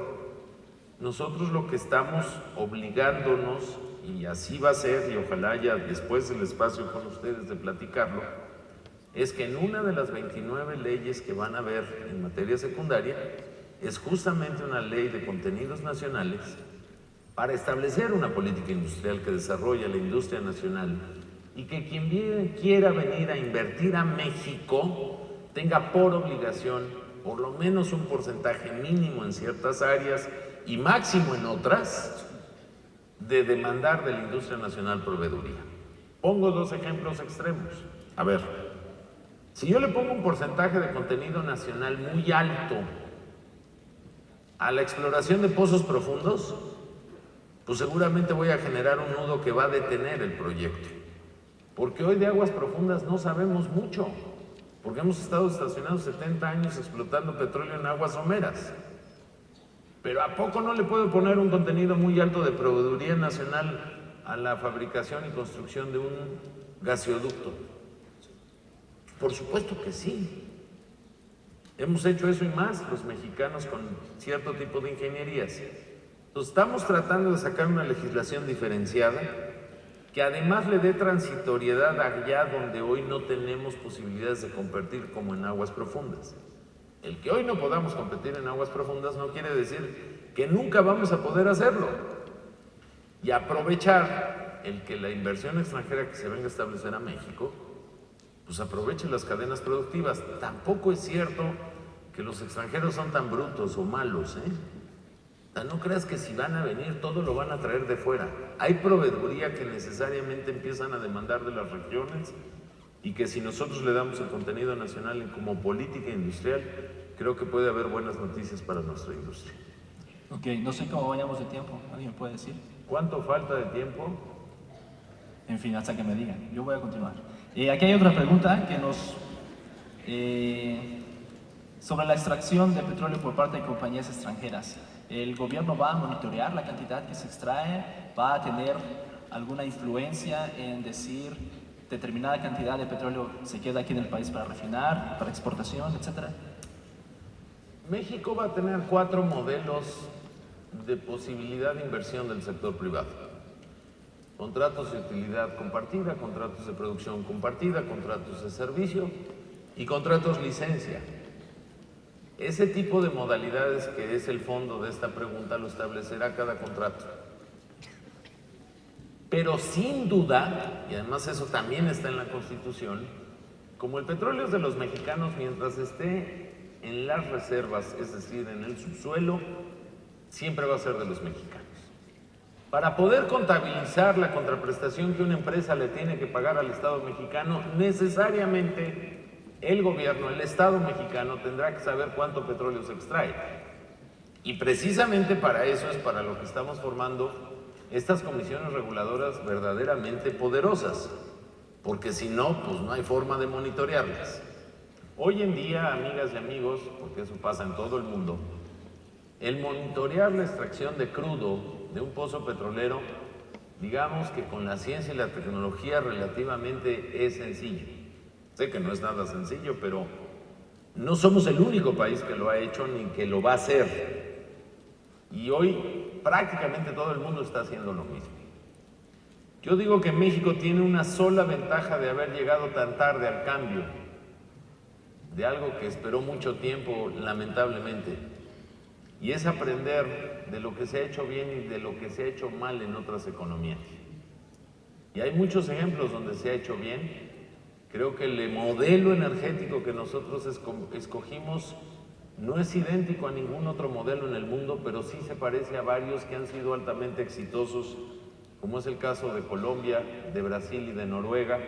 nosotros lo que estamos obligándonos, y así va a ser, y ojalá haya después el espacio con ustedes de platicarlo, es que en una de las 29 leyes que van a haber en materia secundaria, es justamente una ley de contenidos nacionales para establecer una política industrial que desarrolle la industria nacional y que quien quiera venir a invertir a México tenga por obligación por lo menos un porcentaje mínimo en ciertas áreas y máximo en otras de demandar de la industria nacional proveeduría. Pongo dos ejemplos extremos. A ver, si yo le pongo un porcentaje de contenido nacional muy alto a la exploración de pozos profundos, pues seguramente voy a generar un nudo que va a detener el proyecto. Porque hoy de aguas profundas no sabemos mucho, porque hemos estado estacionados 70 años explotando petróleo en aguas someras. Pero ¿a poco no le puedo poner un contenido muy alto de proveeduría nacional a la fabricación y construcción de un gaseoducto? Por supuesto que sí. Hemos hecho eso y más los mexicanos con cierto tipo de ingenierías. Entonces, estamos tratando de sacar una legislación diferenciada que además le dé transitoriedad allá donde hoy no tenemos posibilidades de competir como en aguas profundas. El que hoy no podamos competir en aguas profundas no quiere decir que nunca vamos a poder hacerlo. Y aprovechar el que la inversión extranjera que se venga a establecer a México, pues aproveche las cadenas productivas. Tampoco es cierto que los extranjeros son tan brutos o malos, ¿eh? No creas que si van a venir todo lo van a traer de fuera. Hay proveeduría que necesariamente empiezan a demandar de las regiones y que si nosotros le damos el contenido nacional como política industrial, creo que puede haber buenas noticias para nuestra industria. Ok, no sé cómo vayamos de tiempo, ¿alguien me puede decir? ¿Cuánto falta de tiempo? En fin, hasta que me digan, yo voy a continuar. Aquí hay otra pregunta que sobre la extracción de petróleo por parte de compañías extranjeras. ¿El gobierno va a monitorear la cantidad que se extrae? ¿Va a tener alguna influencia en decir determinada cantidad de petróleo se queda aquí en el país para refinar, para exportación, etcétera? México va a tener 4 modelos de posibilidad de inversión del sector privado. contratos de utilidad compartida, contratos de producción compartida, contratos de servicio y contratos licencia. Ese tipo de modalidades, que es el fondo de esta pregunta, lo establecerá cada contrato. Pero sin duda, y además eso también está en la Constitución, como el petróleo es de los mexicanos, mientras esté en las reservas, es decir, en el subsuelo, siempre va a ser de los mexicanos. Para poder contabilizar la contraprestación que una empresa le tiene que pagar al Estado mexicano, necesariamente el gobierno, el Estado mexicano, tendrá que saber cuánto petróleo se extrae. Y precisamente para eso es para lo que estamos formando estas comisiones reguladoras verdaderamente poderosas, porque si no, pues no hay forma de monitorearlas. Hoy en día, amigas y amigos, porque eso pasa en todo el mundo, el monitorear la extracción de crudo de un pozo petrolero, digamos que con la ciencia y la tecnología relativamente es sencillo. Sé que no es nada sencillo, pero no somos el único país que lo ha hecho ni que lo va a hacer. Y hoy prácticamente todo el mundo está haciendo lo mismo. Yo digo que México tiene una sola ventaja de haber llegado tan tarde al cambio, de algo que esperó mucho tiempo, lamentablemente, y es aprender de lo que se ha hecho bien y de lo que se ha hecho mal en otras economías. Y hay muchos ejemplos donde se ha hecho bien. Creo que el modelo energético que nosotros escogimos no es idéntico a ningún otro modelo en el mundo, pero sí se parece a varios que han sido altamente exitosos, como es el caso de Colombia, de Brasil y de Noruega,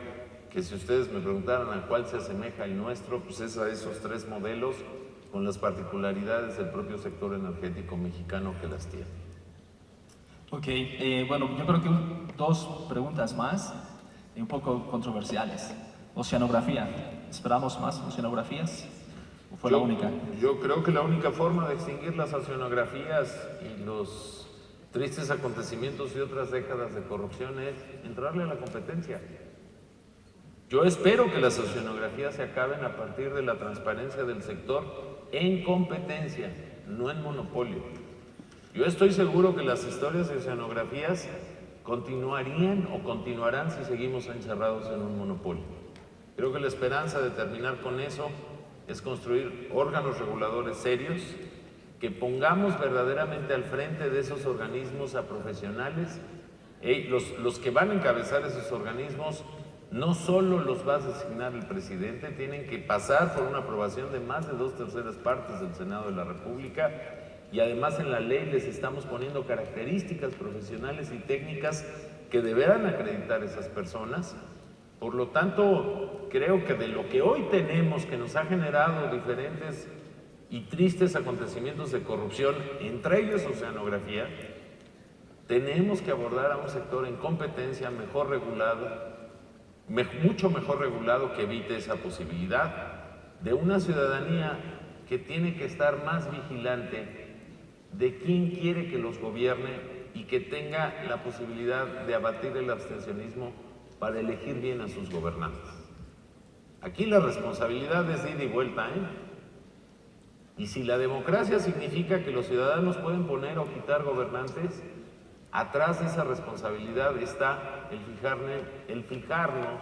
que si ustedes me preguntaran a cuál se asemeja el nuestro, pues es a esos tres modelos, con las particularidades del propio sector energético mexicano que las tiene. Ok, bueno, yo creo que dos preguntas más, un poco controversiales. Oceanografía, ¿esperamos más oceanografías? ¿O fue la única? Yo creo que la única forma de extinguir las oceanografías y los tristes acontecimientos y otras décadas de corrupción es entrarle a la competencia. Yo espero que las oceanografías se acaben a partir de la transparencia del sector en competencia, no en monopolio. Yo estoy seguro que las historias de oceanografías continuarían o continuarán si seguimos encerrados en un monopolio. Creo que la esperanza de terminar con eso es construir órganos reguladores serios, que pongamos verdaderamente al frente de esos organismos a profesionales. Los que van a encabezar esos organismos no solo los va a designar el presidente, tienen que pasar por una aprobación de más de 2/3 partes del Senado de la República, y además en la ley les estamos poniendo características profesionales y técnicas que deberán acreditar esas personas. Por lo tanto, creo que de lo que hoy tenemos, que nos ha generado diferentes y tristes acontecimientos de corrupción, entre ellos oceanografía, tenemos que abordar a un sector en competencia, mejor regulado, mucho mejor regulado, que evite esa posibilidad de una ciudadanía que tiene que estar más vigilante de quién quiere que los gobierne y que tenga la posibilidad de abatir el abstencionismo para elegir bien a sus gobernantes. Aquí la responsabilidad es de ida y vuelta, Y si la democracia significa que los ciudadanos pueden poner o quitar gobernantes, atrás de esa responsabilidad está el fijarnos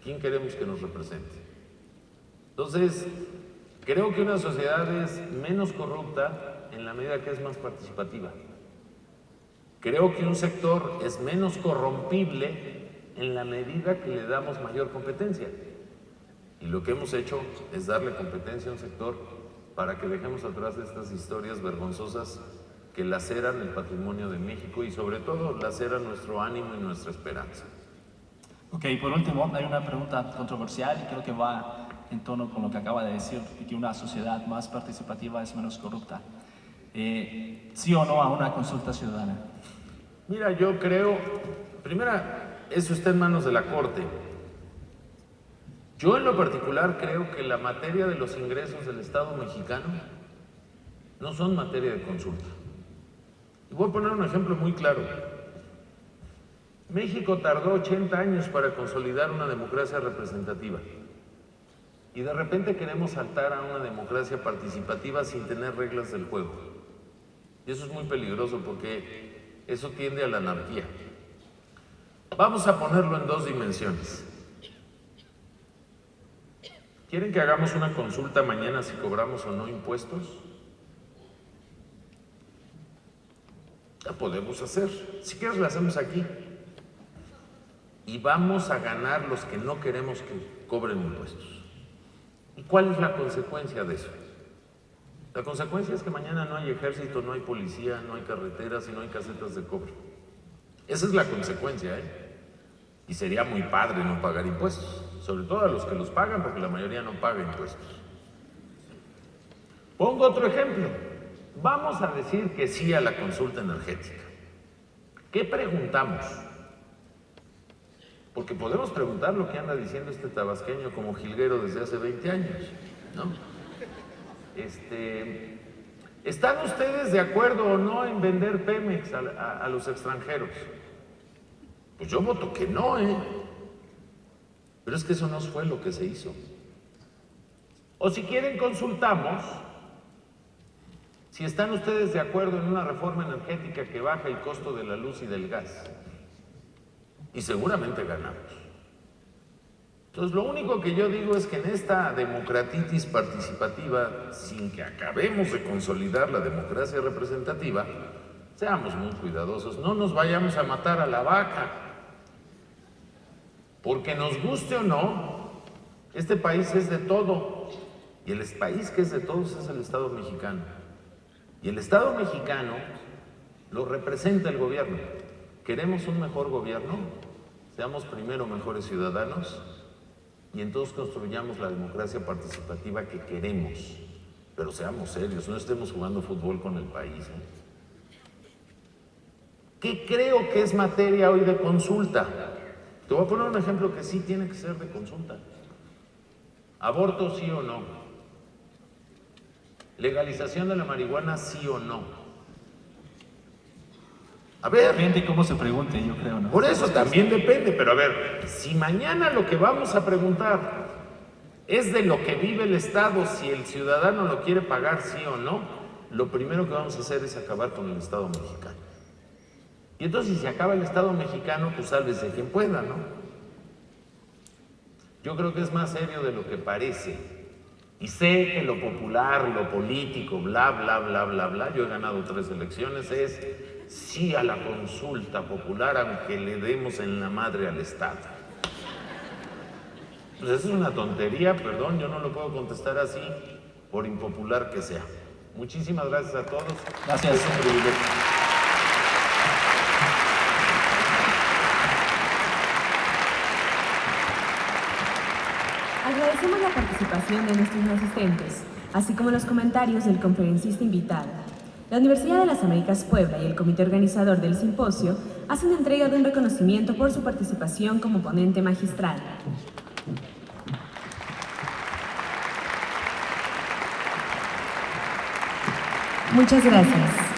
quién queremos que nos represente. Entonces, creo que una sociedad es menos corrupta en la medida que es más participativa. Creo que un sector es menos corrompible en la medida que le damos mayor competencia. Y lo que hemos hecho es darle competencia a un sector para que dejemos atrás estas historias vergonzosas que laceran el patrimonio de México y sobre todo laceran nuestro ánimo y nuestra esperanza. Ok, por último, hay una pregunta controversial y creo que va en tono con lo que acaba de decir, que una sociedad más participativa es menos corrupta. ¿Sí o no a una consulta ciudadana? Mira, yo creo, primera, eso está en manos de la Corte. Yo en lo particular creo que la materia de los ingresos del Estado mexicano no son materia de consulta. Y voy a poner un ejemplo muy claro. México tardó 80 años para consolidar una democracia representativa. Y de repente queremos saltar a una democracia participativa sin tener reglas del juego. Y eso es muy peligroso porque eso tiende a la anarquía. Vamos a ponerlo en dos dimensiones. ¿Quieren que hagamos una consulta mañana si cobramos o no impuestos? La podemos hacer. Si quieres la hacemos aquí. Y vamos a ganar los que no queremos que cobren impuestos. ¿Y cuál es la consecuencia de eso? La consecuencia es que mañana no hay ejército, no hay policía, no hay carreteras y no hay casetas de cobro. Esa es la consecuencia, ¿eh? Y sería muy padre no pagar impuestos, sobre todo a los que los pagan, porque la mayoría no paga impuestos. Pongo otro ejemplo. Vamos a decir que sí a la consulta energética. ¿Qué preguntamos? Porque podemos preguntar lo que anda diciendo este tabasqueño como jilguero desde hace 20 años, ¿no? ¿Están ustedes de acuerdo o no en vender Pemex a los extranjeros? Pues yo voto que no, ¿eh? Pero es que eso no fue lo que se hizo. O si quieren consultamos si están ustedes de acuerdo en una reforma energética que baja el costo de la luz y del gas. Y seguramente ganamos. Entonces, lo único que yo digo es que en esta democratitis participativa, sin que acabemos de consolidar la democracia representativa, seamos muy cuidadosos, no nos vayamos a matar a la vaca. Porque nos guste o no, este país es de todo. Y el país que es de todos es el Estado mexicano. Y el Estado mexicano lo representa el gobierno. ¿Queremos un mejor gobierno? Seamos primero mejores ciudadanos y entonces construyamos la democracia participativa que queremos. Pero seamos serios, no estemos jugando fútbol con el país, ¿eh? ¿Qué creo que es materia hoy de consulta? Te voy a poner un ejemplo que sí tiene que ser de consulta. ¿Aborto sí o no? ¿Legalización de la marihuana sí o no? A ver. Depende cómo se pregunte, yo creo, ¿no? Por eso también depende, pero a ver, si mañana lo que vamos a preguntar es de lo que vive el Estado, si el ciudadano lo quiere pagar sí o no, lo primero que vamos a hacer es acabar con el Estado mexicano. Y entonces si se acaba el Estado mexicano, pues sálvese quien pueda, ¿no? Yo creo que es más serio de lo que parece. Y sé que lo popular, lo político, bla, bla, bla, bla, bla, yo he ganado 3 elecciones, es sí a la consulta popular, aunque le demos en la madre al Estado. Pues eso es una tontería, perdón, yo no lo puedo contestar así, por impopular que sea. Muchísimas gracias a todos. Gracias. Es un privilegio. Agradecemos la participación de nuestros asistentes, así como los comentarios del conferencista invitado. La Universidad de las Américas Puebla y el comité organizador del simposio hacen entrega de un reconocimiento por su participación como ponente magistral. Muchas gracias.